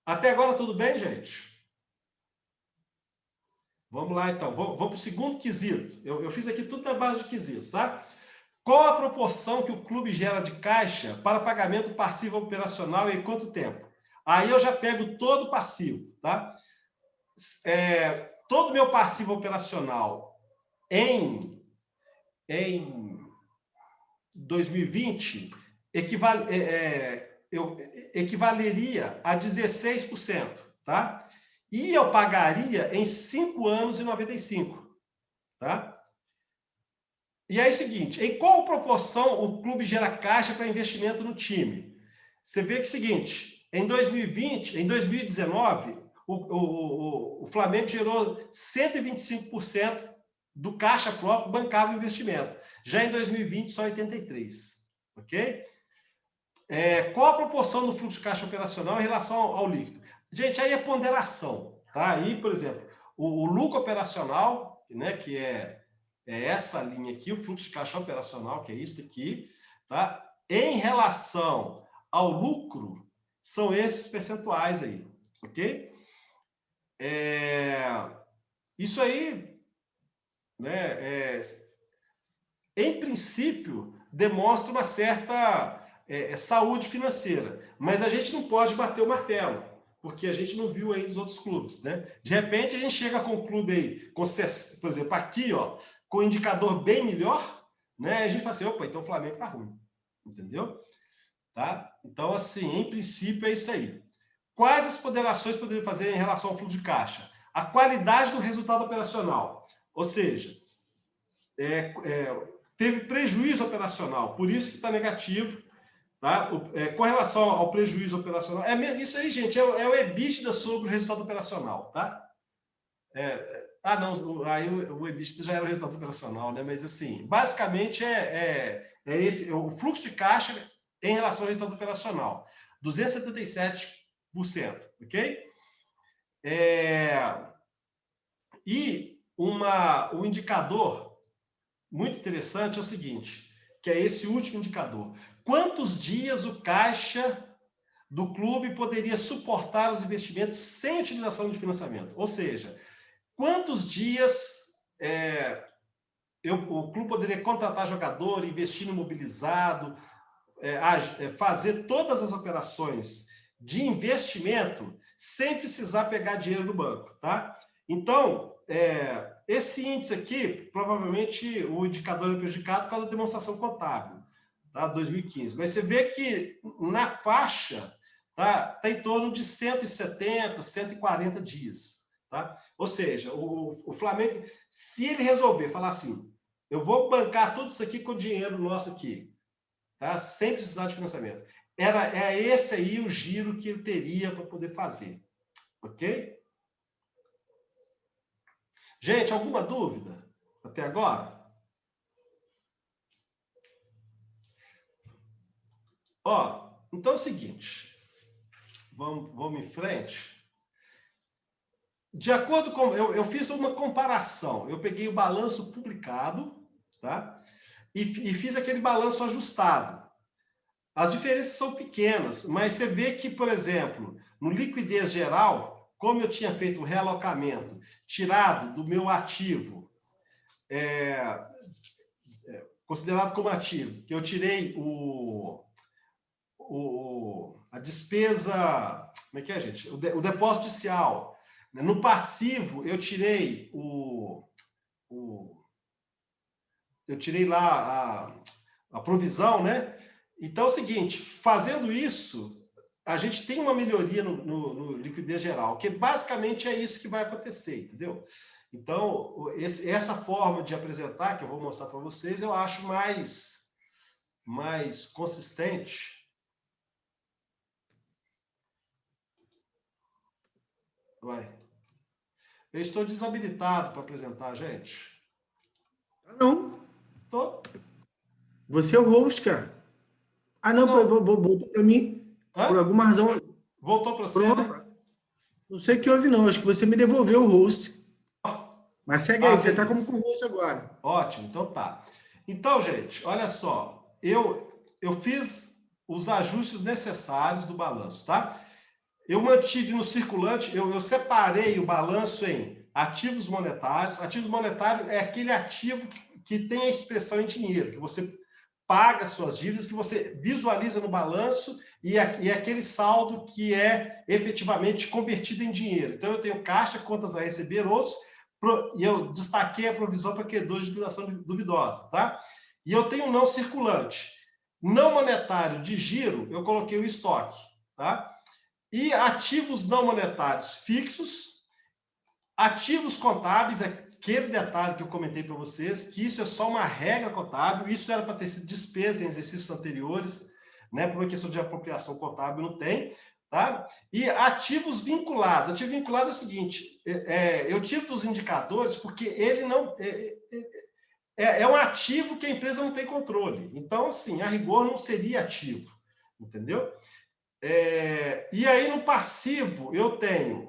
Até agora tudo bem, gente? Vamos lá, então. Vou para o segundo quesito. Eu fiz aqui tudo na base de quesitos, tá? Qual a proporção que o clube gera de caixa para pagamento passivo operacional e em quanto tempo? Aí eu já pego todo o passivo, tá? Todo o meu passivo operacional em 2020 equivaleria a 16%, tá? E eu pagaria em 5 anos e 95, tá? E aí é o seguinte, em qual proporção o clube gera caixa para investimento no time? Você vê que é o seguinte, em 2019, o Flamengo gerou 125% do caixa próprio bancava o investimento. Já em 2020, só 83%. Ok? Qual a proporção do fluxo de caixa operacional em relação ao líquido? Gente, aí é ponderação. Tá? Aí, por exemplo, o lucro operacional, né, que é essa linha aqui, o fluxo de caixa operacional, que é isso aqui, tá? Em relação ao lucro, são esses percentuais aí. Ok? Isso aí, né, em princípio, demonstra uma certa saúde financeira. Mas a gente não pode bater o martelo, porque a gente não viu aí dos outros clubes, né? De repente, a gente chega com um clube aí, por exemplo, aqui, ó, com um indicador bem melhor, né? A gente fala assim, opa, então o Flamengo tá ruim. Entendeu? Tá? Então, assim, em princípio, é isso aí. Quais as ponderações poderiam fazer em relação ao fluxo de caixa? A qualidade do resultado operacional. Ou seja, teve prejuízo operacional, por isso que está negativo. Tá? Com relação ao prejuízo operacional, isso aí, gente, é o EBITDA sobre o resultado operacional. Tá? Não, aí o EBITDA já era o resultado operacional, né? Mas, assim, basicamente esse, o fluxo de caixa em relação ao resultado operacional. 277%, ok? E um indicador muito interessante é o seguinte, que é esse último indicador. Quantos dias o caixa do clube poderia suportar os investimentos sem utilização de financiamento? Ou seja, quantos dias o clube poderia contratar jogador, investir no mobilizado, fazer todas as operações de investimento sem precisar pegar dinheiro no banco, tá? Então, esse índice aqui, provavelmente o indicador é prejudicado por causa da demonstração contábil, tá? 2015. Mas você vê que na faixa tá em torno de 170, 140 dias, tá? Ou seja, o Flamengo, se ele resolver falar assim, eu vou bancar tudo isso aqui com o dinheiro nosso aqui, tá? Sem precisar de financiamento. É esse aí o giro que ele teria para poder fazer. Ok? Gente, alguma dúvida até agora? Ó, então é o seguinte. Vamos em frente. De acordo com... Eu fiz uma comparação. Eu peguei o balanço publicado, tá? E fiz aquele balanço ajustado. As diferenças são pequenas, mas você vê que, por exemplo, no liquidez geral, como eu tinha feito o realocamento, tirado do meu ativo, considerado como ativo, que eu tirei a despesa, como é que é, gente? O depósito judicial. No passivo, eu tirei eu tirei lá a provisão, né? Então é o seguinte, fazendo isso, a gente tem uma melhoria no liquidez geral, que basicamente é isso que vai acontecer, entendeu? Então, essa forma de apresentar, que eu vou mostrar para vocês, eu acho mais consistente. Eu estou desabilitado para apresentar, gente. Não. Tô. Você é o host, cara. Não. Voltou para mim. Hã? Por alguma razão. Voltou para você, Pronto. né? Não sei o que houve, não. Acho que você me devolveu o host. Mas segue aí, você está como co-host agora. Ótimo, então tá. Então, gente, olha só. Eu fiz os ajustes necessários do balanço, tá? Eu mantive no circulante, eu separei o balanço em ativos monetários. Ativo monetário é aquele ativo que tem a expressão em dinheiro, que você paga suas dívidas, que você visualiza no balanço e aquele saldo que é efetivamente convertido em dinheiro. Então, eu tenho caixa, contas a receber, outros, E eu destaquei a provisão para credores de liquidação duvidosa, tá? E eu tenho não circulante. Não monetário de giro, eu coloquei o estoque, tá? E ativos não monetários fixos, ativos contábeis, aquele detalhe que eu comentei para vocês, que isso é só uma regra contábil, isso era para ter sido despesa em exercícios anteriores, né? Por uma questão de apropriação contábil não tem, tá? E ativos vinculados. Ativo vinculado é o seguinte, eu tiro dos indicadores porque ele não... É um ativo que a empresa não tem controle. Então, assim, a rigor não seria ativo, entendeu? E aí, no passivo, eu tenho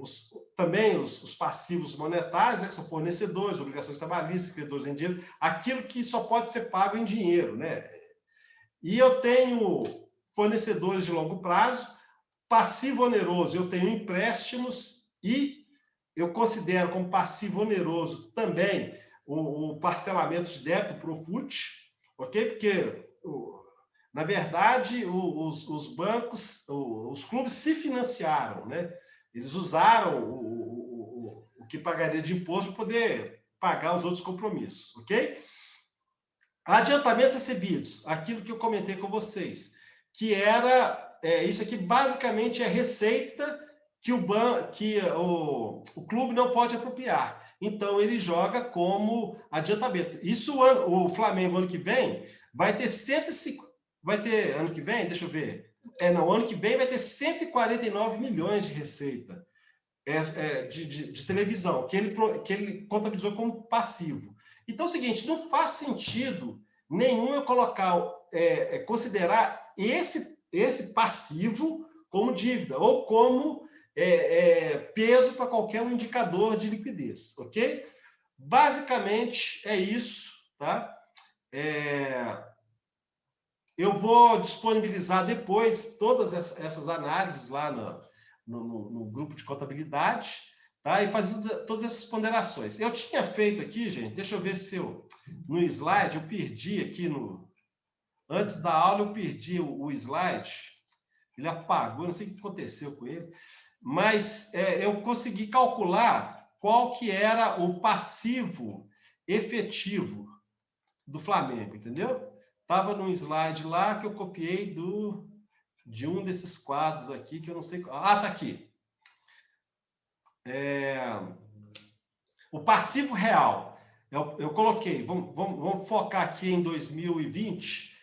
também os passivos monetários, né, que são fornecedores, obrigações trabalhistas, credores em dinheiro, aquilo que só pode ser pago em dinheiro, né? E eu tenho fornecedores de longo prazo, passivo oneroso, eu tenho empréstimos e eu considero como passivo oneroso também o parcelamento de débito Profut, ok? Porque, na verdade, os bancos, os clubes se financiaram, né? Eles usaram o que pagaria de imposto para poder pagar os outros compromissos, ok? Adiantamentos recebidos, aquilo que eu comentei com vocês, que era, isso aqui basicamente é receita que o clube não pode apropriar. Então, ele joga como adiantamento. Isso, o Flamengo, ano que vem, vai ter 150... Vai ter, ano que vem, deixa eu ver... ano que vem vai ter 149 milhões de receita de televisão, que ele contabilizou como passivo. Então, é o seguinte, não faz sentido nenhum eu colocar, considerar esse passivo como dívida, ou como peso para qualquer um indicador de liquidez, ok? Basicamente é isso, tá? Eu vou disponibilizar depois todas essas análises lá no grupo de contabilidade, tá? E fazer todas essas ponderações. Eu tinha feito aqui, gente, deixa eu ver se no slide eu perdi aqui antes da aula eu perdi o slide, ele apagou, não sei o que aconteceu com ele. Mas eu consegui calcular qual que era o passivo efetivo do Flamengo, entendeu? Estava num slide lá que eu copiei de um desses quadros aqui, que eu não sei... Ah, tá aqui. O passivo real. Eu coloquei, vamos focar aqui em 2020,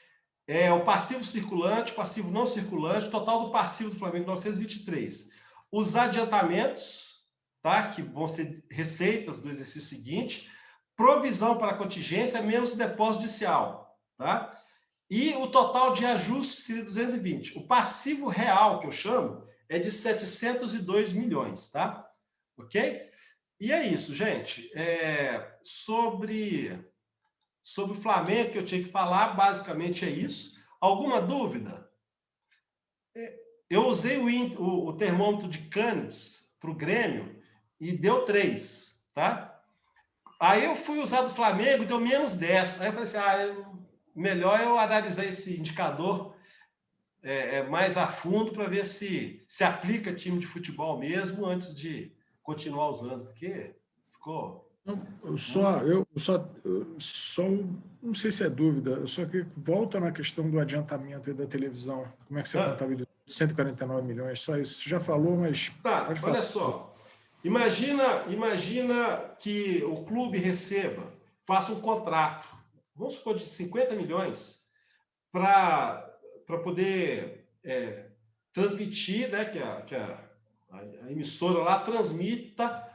o passivo circulante, o passivo não circulante, o total do passivo do Flamengo 923. Os adiantamentos, tá? Que vão ser receitas do exercício seguinte, provisão para contingência menos o depósito judicial, tá? E o total de ajuste seria 220. O passivo real, que eu chamo, é de 702 milhões, tá? Ok? E é isso, gente. Sobre o Flamengo, que eu tinha que falar, basicamente é isso. Alguma dúvida? Eu usei o termômetro de Cannes para o Grêmio e deu 3, tá? Aí eu fui usar do Flamengo e deu menos 10. Aí eu falei assim, melhor eu analisar esse indicador mais a fundo para ver se aplica time de futebol mesmo antes de continuar usando, porque ficou... Eu só não sei se é dúvida, eu só que volta na questão do adiantamento e da televisão. Como é que você contabiliza 149 milhões? Só isso. Você já falou, mas... Tá, olha só. Imagina que o clube faça um contrato, vamos supor, de 50 milhões para poder transmitir, né, que a emissora lá transmita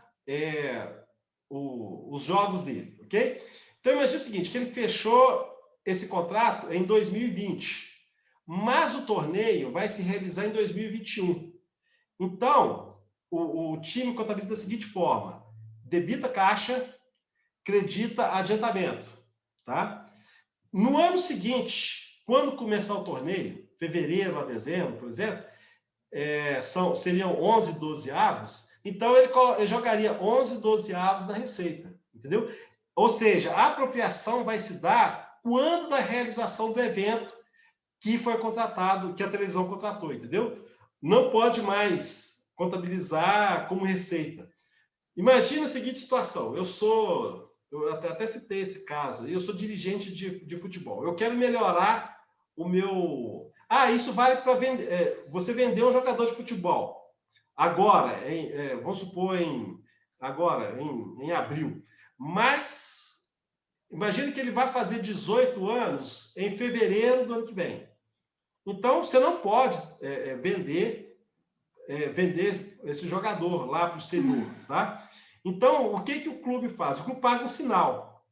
os jogos dele, ok? Então, imagina o seguinte, que ele fechou esse contrato em 2020, mas o torneio vai se realizar em 2021. Então, o time contabiliza da seguinte forma: debita caixa, credita adiantamento, tá? No ano seguinte, quando começar o torneio, fevereiro a dezembro, por exemplo, seriam 11 dozeavos, então ele jogaria 11 dozeavos na receita, entendeu? Ou seja, a apropriação vai se dar quando da realização do evento que foi contratado, que a televisão contratou, entendeu? Não pode mais contabilizar como receita. Imagina a seguinte situação. Eu até citei esse caso. Eu sou dirigente de futebol. Eu quero melhorar o meu... isso vale para vender. Você vender um jogador de futebol. Agora, vamos supor em abril. Mas imagine que ele vai fazer 18 anos em fevereiro do ano que vem. Então, você não pode vender esse jogador lá para o exterior, tá? Então, o que o clube faz? O clube paga um sinal,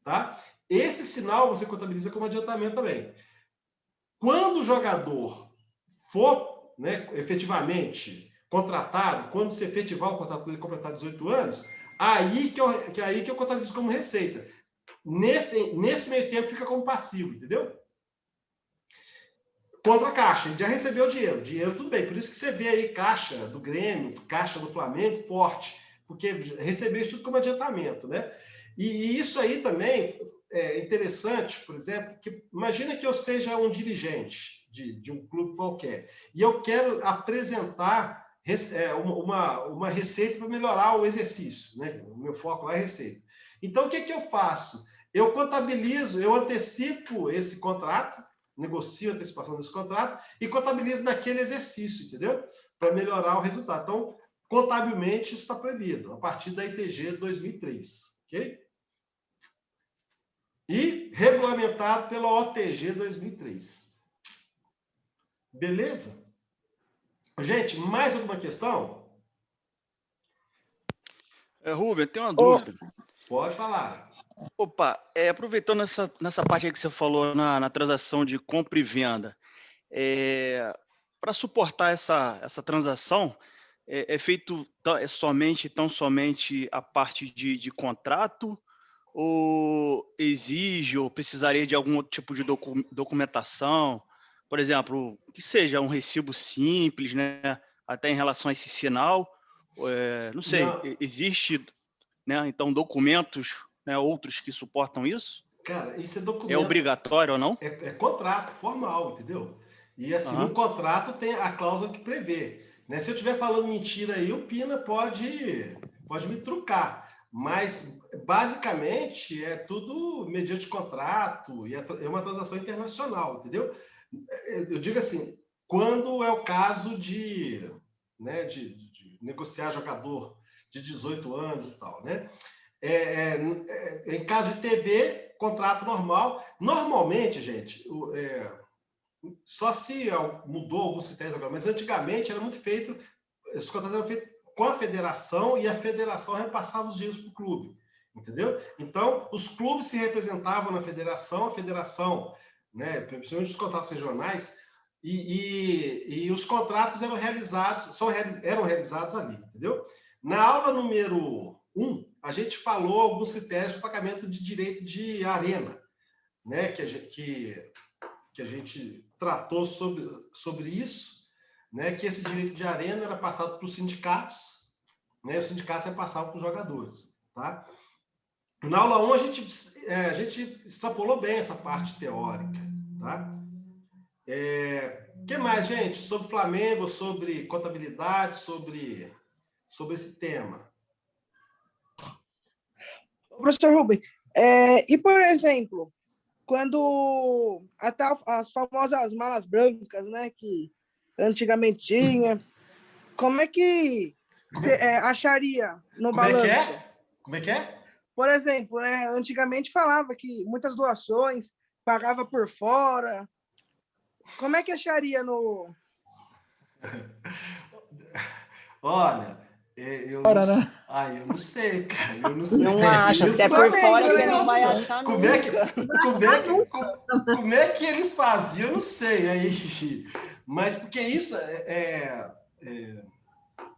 tá? Esse sinal você contabiliza como adiantamento também. Quando o jogador for, né, efetivamente contratado, quando se efetivar o contrato dele completar 18 anos, aí que eu contabilizo como receita. Nesse meio tempo fica como passivo, entendeu? Contra a Caixa, ele já recebeu dinheiro. Dinheiro, tudo bem. Por isso que você vê aí Caixa do Grêmio, Caixa do Flamengo, forte. Porque recebeu isso tudo como adiantamento, né? E isso aí também é interessante, por exemplo, que imagina que eu seja um dirigente de um clube qualquer e eu quero apresentar uma receita para melhorar o exercício, né? O meu foco lá é receita. Então, o que eu faço? Eu contabilizo, eu antecipo esse contrato, negocio a antecipação desse contrato e contabilizo naquele exercício, entendeu? Para melhorar o resultado. Então, contabilmente, isso está proibido, a partir da ITG 2003, ok? E regulamentado pela OTG 2003. Beleza? Gente, mais alguma questão? Rubem, tem uma dúvida. Pode falar. Opa, aproveitando nessa parte aí que você falou na transação de compra e venda, para suportar essa transação, é feito tão somente a parte de contrato, ou exige, ou precisaria de algum outro tipo de documentação? Por exemplo, que seja um recibo simples, né? Até em relação a esse sinal, não sei, existe, né? Então, documentos, né, outros que suportam isso? Cara, isso é documento. É obrigatório ou não? É contrato formal, entendeu? E assim, no contrato tem a cláusula que prevê. Né? Se eu estiver falando mentira aí, o Pina pode me trucar. Mas, basicamente, é tudo mediante contrato e é uma transação internacional, entendeu? Eu digo assim, quando é o caso de negociar jogador de 18 anos e tal, né? Em caso de TV, contrato normal. Normalmente, gente, só se mudou alguns critérios agora, mas antigamente era muito feito, os contratos eram feitos com a federação e a federação repassava os dinheiros para o clube, entendeu? Então, os clubes se representavam na federação, a federação, né, principalmente os contratos regionais, e os contratos eram realizados ali, entendeu? Na aula número 1, a gente falou alguns critérios de pagamento de direito de arena, né, que a gente tratou sobre isso, né, que esse direito de arena era passado para os sindicatos, né, os sindicatos passavam para os jogadores, tá? Na aula 1, a gente extrapolou bem essa parte teórica, tá? O que mais, gente? Sobre Flamengo, sobre contabilidade, sobre esse tema. Professor Rubem, e, por exemplo, quando até as famosas malas brancas, né, que antigamente tinha, como é que você acharia no balanço? Como é que é? Por exemplo, né, antigamente falava que muitas doações pagava por fora. Como é que acharia no... Olha, eu não sei, cara. Eu não sei. Não acha, se é por fora, você não vai achar como nunca. Como é que eles faziam? Eu não sei. Aí, mas porque isso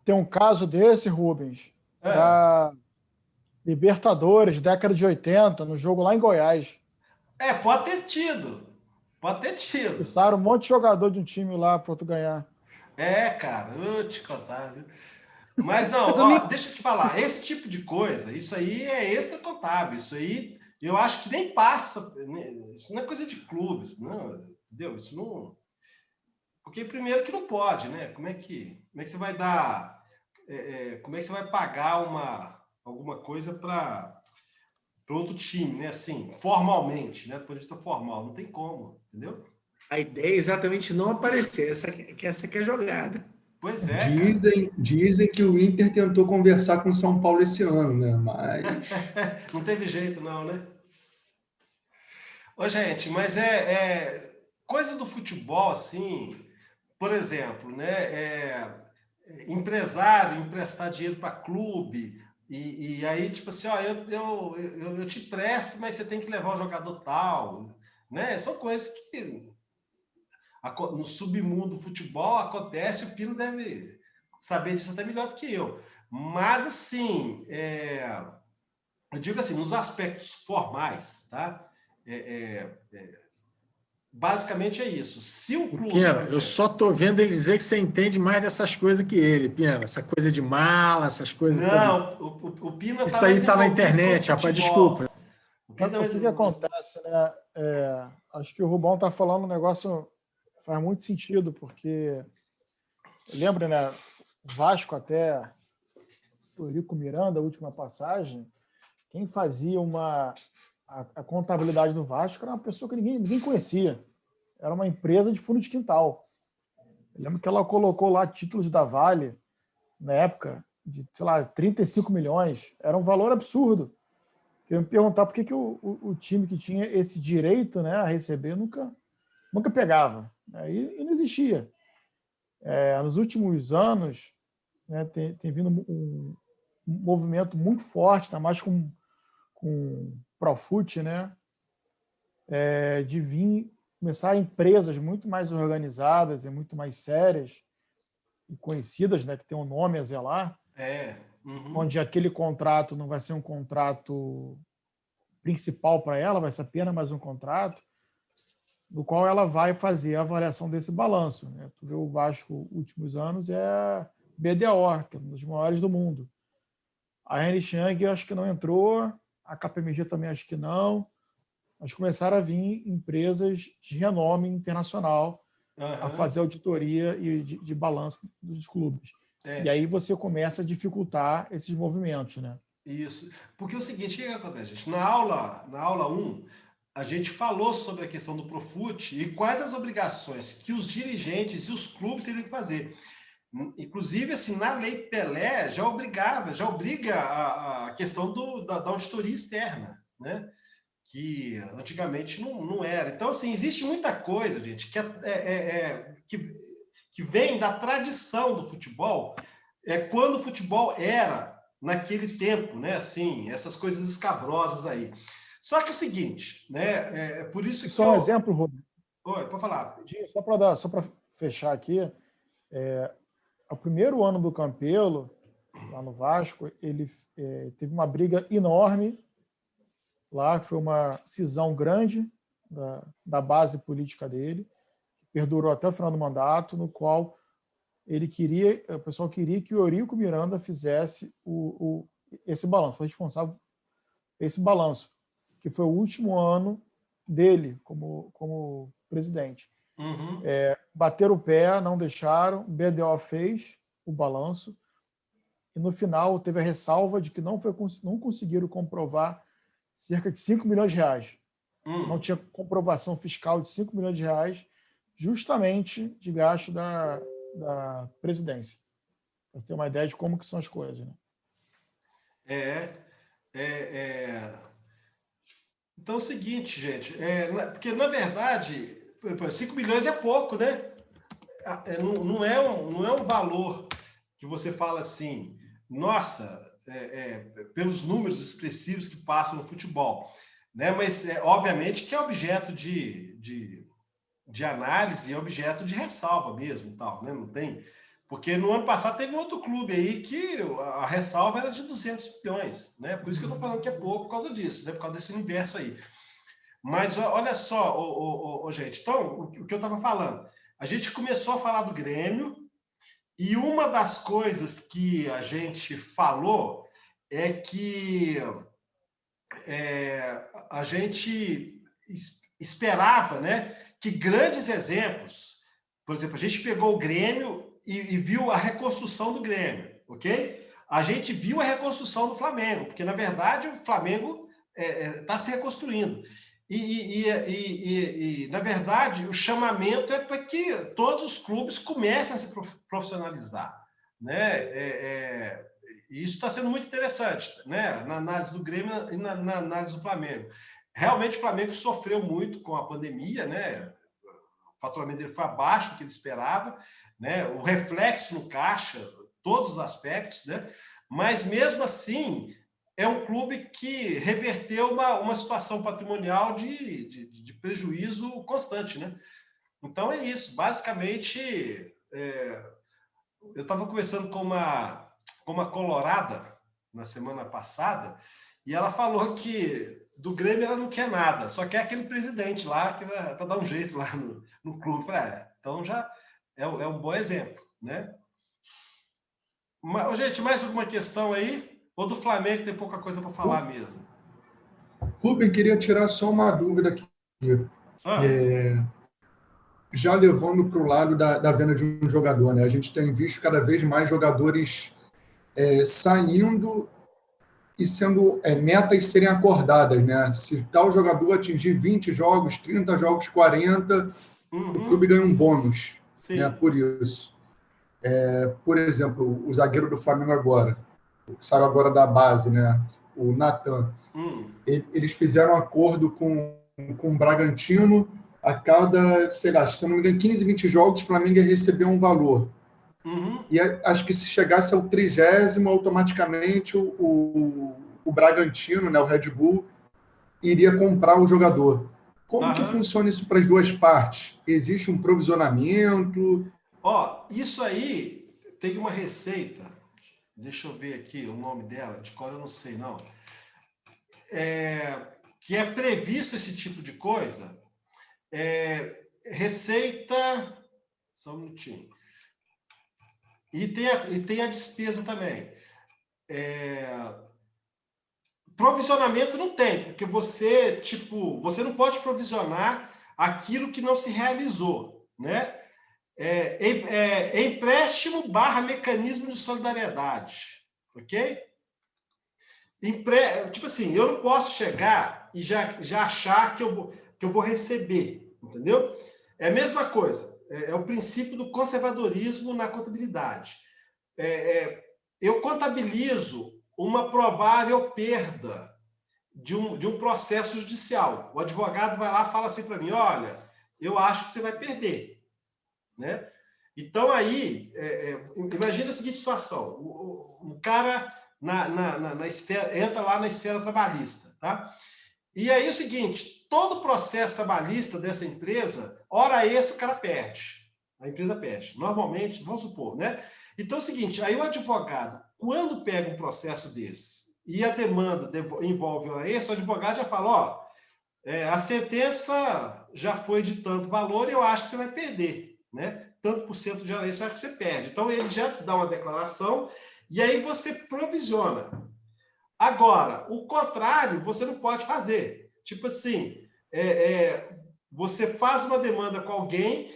Tem um caso desse, Rubens, da Libertadores, década de 80, no jogo lá em Goiás. Pode ter tido. Usaram um monte de jogador de um time lá para tu ganhar. Cara, eu vou te contar, viu? Mas não, deixa eu te falar, esse tipo de coisa, isso aí é extra contábil, isso aí eu acho que nem passa, isso não é coisa de clubes, não, entendeu? Isso não... Porque primeiro que não pode, né? Como é que você vai dar... como é que você vai pagar alguma coisa para outro time, né? Assim, formalmente, né? Do ponto de vista formal, não tem como, entendeu? A ideia é exatamente não aparecer. Essa que é a jogada. Pois é, cara. Dizem que o Inter tentou conversar com o São Paulo esse ano, né? Mas não teve jeito, não, né? Ô, gente, mas coisa do futebol, assim, por exemplo, né? Empresário emprestar dinheiro para clube, e aí, tipo assim, ó, eu te presto, mas você tem que levar o jogador tal, né? São coisas que no submundo do futebol acontece, o Pino deve saber disso até melhor do que eu. Mas, assim, eu digo assim, nos aspectos formais, tá? Basicamente é isso. Se o clube... Pena, eu só estou vendo ele dizer que você entende mais dessas coisas que ele, Pena. Essa coisa de mala, essas coisas... Não, o Pina isso aí está na internet, rapaz, desculpa. O que acontece, né? Acho que o Rubão está falando um negócio faz muito sentido, porque lembra, né? O Vasco até o Eurico Miranda, a última passagem, quem fazia a contabilidade do Vasco era uma pessoa que ninguém conhecia. Era uma empresa de fundo de quintal. Eu lembro que ela colocou lá títulos da Vale, na época, de, sei lá, 35 milhões. Era um valor absurdo. Queria me perguntar por que o time que tinha esse direito, né, a receber nunca pegava. E não existia. Nos últimos anos, né, tem vindo um movimento muito forte, tá mais com Profut, né, de começar empresas muito mais organizadas e muito mais sérias e conhecidas, né, que tem um nome a zelar, onde aquele contrato não vai ser um contrato principal para ela, vai ser apenas mais um contrato, no qual ela vai fazer a avaliação desse balanço, né? Tu vê o Vasco, últimos anos, é BDO, que é uma das maiores do mundo. A Ernst Young acho que não entrou, a KPMG também acho que não, mas começaram a vir empresas de renome internacional a fazer auditoria e de balanço dos clubes. E aí você começa a dificultar esses movimentos, né? Isso. Porque é o seguinte, o que acontece, gente? Na aula 1, a gente falou sobre a questão do Profut e quais as obrigações que os dirigentes e os clubes teriam que fazer. Inclusive, assim, na Lei Pelé já obriga a questão da auditoria externa, né? Que antigamente não era. Então, assim, existe muita coisa, gente, que vem da tradição do futebol, quando o futebol era naquele tempo, né? Assim, essas coisas escabrosas aí. Só que é o seguinte, né? É por isso que só um exemplo, Rubem. Oi, pode falar. Só para fechar aqui, o primeiro ano do Campelo, lá no Vasco, ele teve uma briga enorme lá, que foi uma cisão grande da base política dele, que perdurou até o final do mandato, no qual o pessoal queria que o Eurico Miranda fizesse esse balanço, foi responsável por esse balanço, que foi o último ano dele como presidente. Bateram o pé, não deixaram, o BDO fez o balanço, e no final teve a ressalva de que não conseguiram comprovar cerca de 5 milhões de reais. Não tinha comprovação fiscal de 5 milhões de reais, justamente de gasto da presidência. Para ter uma ideia de como que são as coisas, né? Então é o seguinte, gente, porque na verdade 5 milhões é pouco, né? Não é um valor que você fala assim, nossa, pelos números expressivos que passam no futebol, né? Mas obviamente que é objeto de análise, é objeto de ressalva mesmo, tal, né? Não tem, porque no ano passado teve um outro clube aí que a ressalva era de 200 milhões, né? Por isso que eu estou falando que é pouco por causa disso, né? Por causa desse universo aí. Mas olha só, gente, então, o que eu estava falando, a gente começou a falar do Grêmio, e uma das coisas que a gente falou é que a gente esperava, né, que grandes exemplos, por exemplo, a gente pegou o Grêmio e viu a reconstrução do Grêmio, ok? A gente viu a reconstrução do Flamengo, porque, na verdade, o Flamengo está se reconstruindo. E, na verdade, o chamamento é para que todos os clubes comecem a se profissionalizar, né? Isso está sendo muito interessante, né? Na análise do Grêmio e na análise do Flamengo. Realmente, o Flamengo sofreu muito com a pandemia, né? O faturamento dele foi abaixo do que ele esperava, né? O reflexo no caixa, todos os aspectos, né? Mas, mesmo assim, é um clube que reverteu uma situação patrimonial de prejuízo constante, né? Então, é isso. Basicamente, eu estava conversando com uma colorada na semana passada e ela falou que do Grêmio ela não quer nada, só quer aquele presidente lá que vai dar um jeito lá no clube. Então já é um bom exemplo, né? Mas, gente, mais alguma questão aí? Ou do Flamengo tem pouca coisa para falar mesmo? Rubem, queria tirar só uma dúvida aqui. Já levando para o lado da venda de um jogador, né? A gente tem visto cada vez mais jogadores saindo e sendo metas serem acordadas, né? Se tal jogador atingir 20 jogos, 30 jogos, 40, o clube ganha um bônus, né, por isso. Por exemplo, o zagueiro do Flamengo agora, que saiu agora da base, né? O Natan. Eles fizeram um acordo com o Bragantino, a cada, sei lá, se não me engano, 15, 20 jogos, o Flamengo ia receber um valor. E acho que se chegasse ao 30º, automaticamente o Bragantino, né, o Red Bull, iria comprar o jogador. Como que funciona isso para as duas partes? Existe um provisionamento? Isso aí tem uma receita. Deixa eu ver aqui o nome dela, de cor eu não sei, não. Que é previsto esse tipo de coisa. Receita... Só um minutinho. E tem a despesa também. Provisionamento não tem, porque você não pode provisionar aquilo que não se realizou, né? Empréstimo / mecanismo de solidariedade, ok? Tipo assim, eu não posso chegar e já achar que eu vou receber, entendeu? É a mesma coisa. É o princípio do conservadorismo na contabilidade. Eu contabilizo uma provável perda de um processo judicial. O advogado vai lá e fala assim para mim, olha, eu acho que você vai perder, né? Então, aí, imagina a seguinte situação. O cara na esfera, entra lá na esfera trabalhista, tá? E aí é o seguinte, todo o processo trabalhista dessa empresa, hora extra o cara perde. A empresa perde. Normalmente, vamos supor, né? Então é o seguinte, aí o advogado, quando pega um processo desse e a demanda envolve hora extra, o advogado já fala, a sentença já foi de tanto valor e eu acho que você vai perder, né? Tanto por cento de hora extra, eu acho que você perde. Então ele já dá uma declaração e aí você provisiona. Agora, o contrário, você não pode fazer. Tipo assim, você faz uma demanda com alguém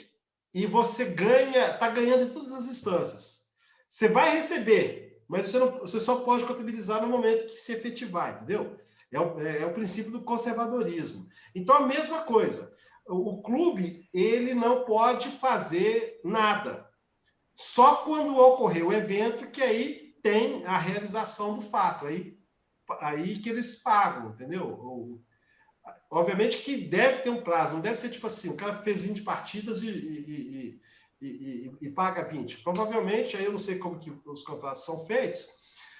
e você está ganhando em todas as instâncias. Você vai receber, mas você só pode contabilizar no momento que se efetivar, entendeu? É o princípio do conservadorismo. Então, a mesma coisa. O clube, ele não pode fazer nada. Só quando ocorrer o evento que aí tem a realização do fato. Aí que eles pagam, entendeu? Obviamente que deve ter um prazo, não deve ser tipo assim, o cara fez 20 partidas e paga 20. Provavelmente, aí eu não sei como que os contratos são feitos,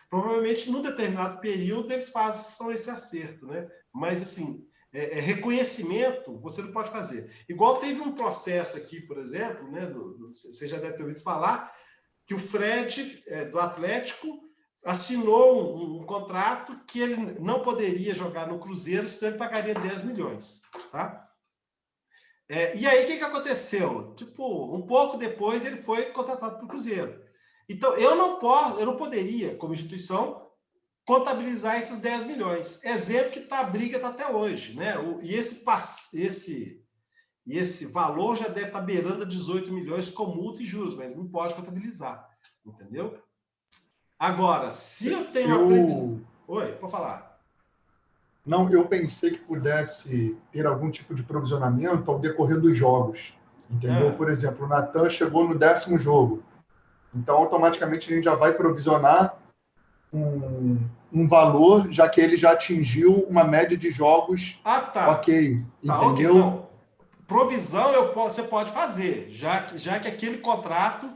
provavelmente num determinado período eles fazem esse acerto, né? Mas assim, reconhecimento você não pode fazer. Igual teve um processo aqui, por exemplo, né? Você já deve ter ouvido falar, que o Fred, do Atlético, assinou um contrato que ele não poderia jogar no Cruzeiro, senão ele pagaria 10 milhões. Tá? E aí, o que aconteceu? Um pouco depois, ele foi contratado para o Cruzeiro. Então, eu não poderia, como instituição, contabilizar esses 10 milhões. Exemplo que a briga está até hoje. Né? E esse valor já deve estar beirando a 18 milhões com multa e juros, mas não pode contabilizar. Entendeu? Agora, se eu tenho uma previsão... Oi, pode falar. Não, eu pensei que pudesse ter algum tipo de provisionamento ao decorrer dos jogos, entendeu? Por exemplo, o Natan chegou no 10º jogo, então automaticamente a gente já vai provisionar um valor, já que ele já atingiu uma média de jogos ok, entendeu? Okay, não. Provisão você pode fazer, já que aquele contrato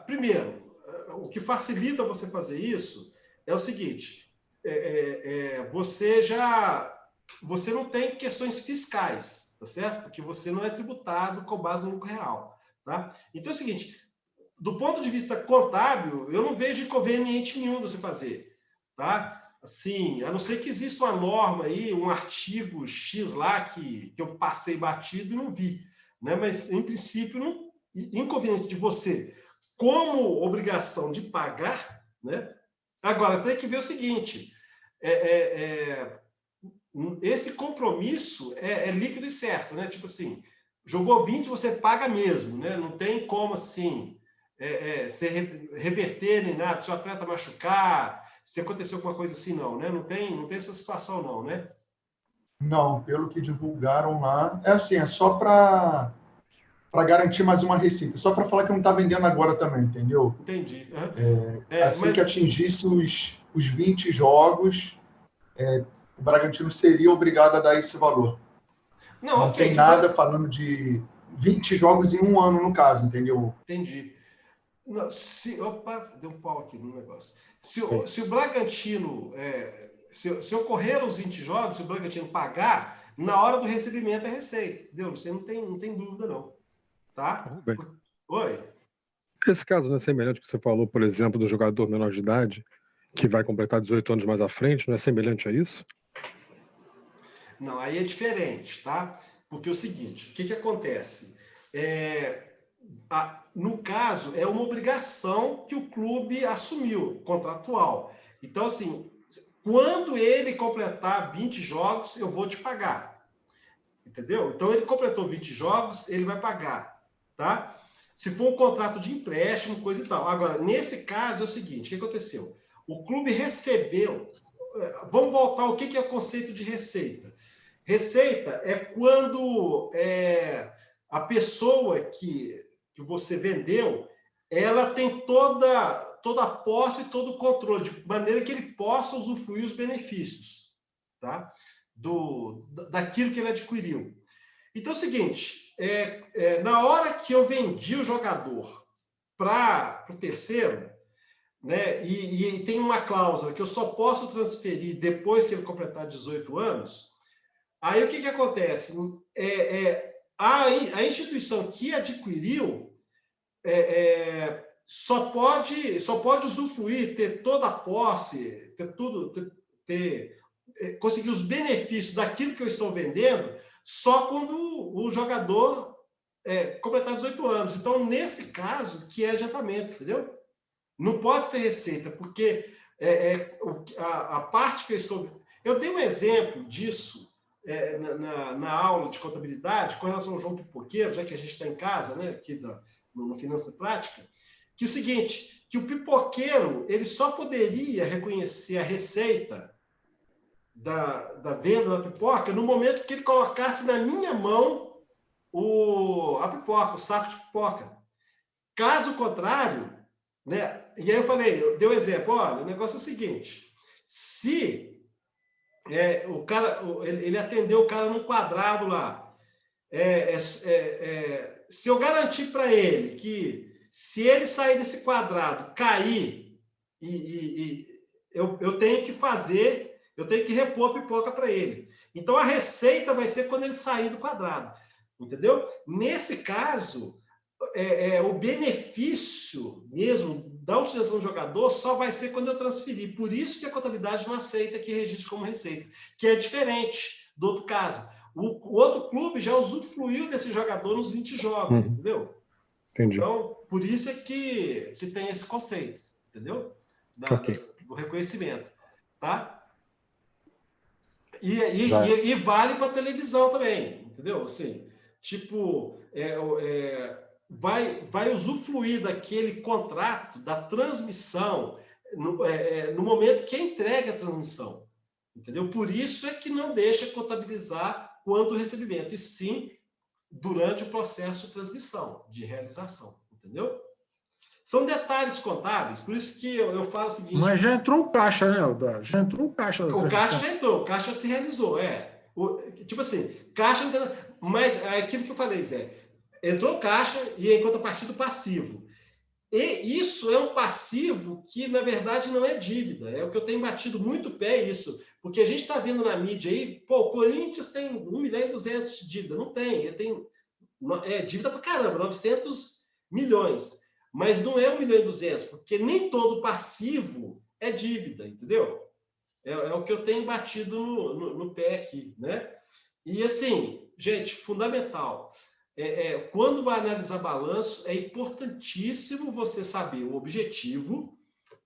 primeiro, o que facilita você fazer isso é o seguinte, você não tem questões fiscais, tá certo? Porque você não é tributado com base no lucro real, tá? Então é o seguinte, do ponto de vista contábil, eu não vejo inconveniente nenhum de você fazer, tá? Assim, a não ser que exista uma norma aí, um artigo X lá que eu passei batido e não vi, né? Mas, em princípio, não, inconveniente de você, como obrigação de pagar, né? Agora, você tem que ver o seguinte, esse compromisso é líquido e certo, né? Tipo assim, jogou 20, você paga mesmo, né? Não tem como, assim, se reverter nem nada, se o atleta machucar, se aconteceu alguma coisa assim, não, né? Não tem essa situação, não, né? Não, pelo que divulgaram lá, é só para garantir mais uma receita, só para falar que não está vendendo agora também, entendeu? Entendi. Assim que atingisse os 20 jogos, o Bragantino seria obrigado a dar esse valor. Não tem nada falando de 20 jogos em um ano, no caso, entendeu? Entendi. Não, opa, deu um pau aqui no negócio. Se o Bragantino, se ocorrer os 20 jogos, se o Bragantino pagar, na hora do recebimento é receita. Entendeu? Você não tem dúvida, não. Tá? Oi? Esse caso não é semelhante ao que você falou, por exemplo, do jogador menor de idade, que vai completar 18 anos mais à frente, não é semelhante a isso? Não, aí é diferente, tá? Porque é o seguinte, o que acontece? No caso, é uma obrigação que o clube assumiu, contratual. Então, assim, quando ele completar 20 jogos, eu vou te pagar. Entendeu? Então, ele completou 20 jogos, ele vai pagar, tá? Se for um contrato de empréstimo, coisa e tal. Agora, nesse caso, é o seguinte, o que aconteceu? O clube recebeu... Vamos voltar ao que é o conceito de receita. Receita é quando a pessoa que você vendeu, ela tem toda a posse e todo o controle, de maneira que ele possa usufruir os benefícios, tá? Daquilo que ele adquiriu. Então é o seguinte, na hora que eu vendi o jogador para o terceiro, né, e tem uma cláusula que eu só posso transferir depois que ele completar 18 anos, aí o que acontece? A instituição que adquiriu só pode usufruir, ter toda a posse, ter tudo, conseguir os benefícios daquilo que eu estou vendendo só quando o jogador completar 18 anos. Então, nesse caso, que é adiantamento, entendeu? Não pode ser receita, porque a parte que eu estou... Eu dei um exemplo disso na aula de contabilidade com relação ao João Pipoqueiro, já que a gente está em casa, né, aqui no Finança Prática, que é o seguinte, que o pipoqueiro ele só poderia reconhecer a receita da venda da pipoca no momento que ele colocasse na minha mão a pipoca, o saco de pipoca. Caso contrário, né? E aí eu dei um exemplo, olha, o negócio é o seguinte, se o cara, ele atendeu o cara num quadrado lá, se eu garantir para ele que se ele sair desse quadrado, cair, eu tenho que fazer, eu tenho que repor a pipoca para ele. Então, a receita vai ser quando ele sair do quadrado, entendeu? Nesse caso, o benefício mesmo da utilização do jogador só vai ser quando eu transferir. Por isso que a contabilidade não aceita que registre como receita, que é diferente do outro caso. O outro clube já usufruiu desse jogador nos 20 jogos, entendeu? Entendi. Então, por isso é que tem esse conceito, entendeu? Do reconhecimento, tá? E vale para televisão também, entendeu? Assim, tipo, vai usufruir daquele contrato, da transmissão, no momento que é entregue a transmissão. Entendeu? Por isso é que não deixa contabilizar quando o recebimento, e sim durante o processo de transmissão, de realização. Entendeu? São detalhes contábeis, por isso que eu falo o seguinte... Mas já entrou o caixa, né, Aldo? Já entrou o caixa da O caixa já entrou, o caixa se realizou, tipo assim, caixa... Mas é aquilo que eu falei, Zé, entrou o caixa e em contrapartida passivo. E isso é um passivo que, na verdade, não é dívida. É o que eu tenho batido muito pé, isso. Porque a gente está vendo na mídia aí, pô, o Corinthians tem 1.200.000 de dívida. Não tem, ele tem dívida pra caramba, 900 milhões. Mas não é 1.200.000, porque nem todo passivo é dívida, entendeu? É o que eu tenho batido no pé aqui, né? E assim, gente, fundamental. Quando vai analisar balanço, é importantíssimo você saber o objetivo,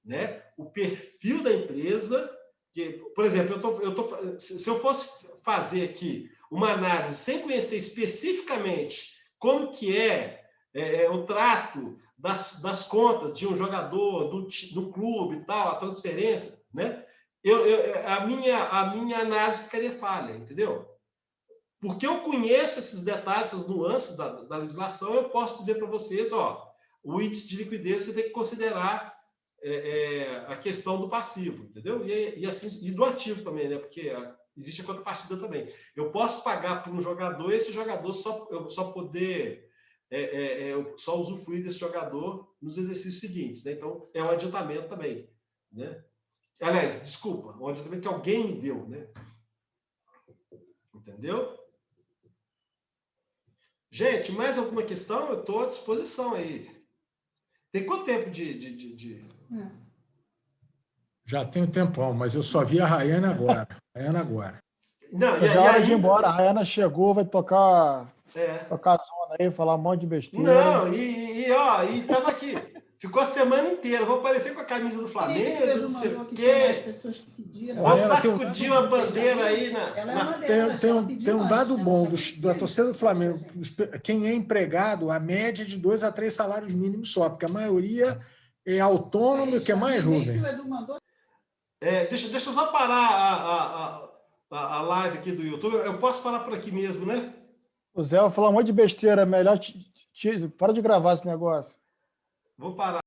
né? O perfil da empresa. Que, por exemplo, se eu fosse fazer aqui uma análise sem conhecer especificamente como que o trato das contas de um jogador, do clube e tal, a transferência, né? A minha análise ficaria falha, entendeu? Porque eu conheço esses detalhes, essas nuances da legislação, eu posso dizer para vocês, o índice de liquidez você tem que considerar a questão do passivo, entendeu? E assim, e do ativo também, né? Porque existe a contrapartida também. Eu posso pagar para um jogador e esse jogador eu só usufruir desse jogador nos exercícios seguintes, né? Então, é um adiantamento também, né? Aliás, desculpa, um adiantamento que alguém me deu, né? Entendeu? Gente, mais alguma questão? Eu estou à disposição aí. Tem quanto tempo de... Já tem um tempão, mas eu só vi a Rayane agora. Não, já é hora de ir embora. A Rayana chegou, vai tocar a zona aí, falar um monte de besteira. Não, e tava aqui. Ficou a semana inteira. Vou aparecer com a camisa do Flamengo, não sei o quê. Vou sacudir uma bandeira aí Tem um dado bom da torcida do Flamengo. Quem é empregado, a média é de 2 a 3 salários mínimos só, porque a maioria é autônomo. O que mais, Rubem? Deixa eu só parar a live aqui do YouTube. Eu posso falar por aqui mesmo, né? O Zé vai falar um monte de besteira. Melhor para de gravar esse negócio. Vou parar.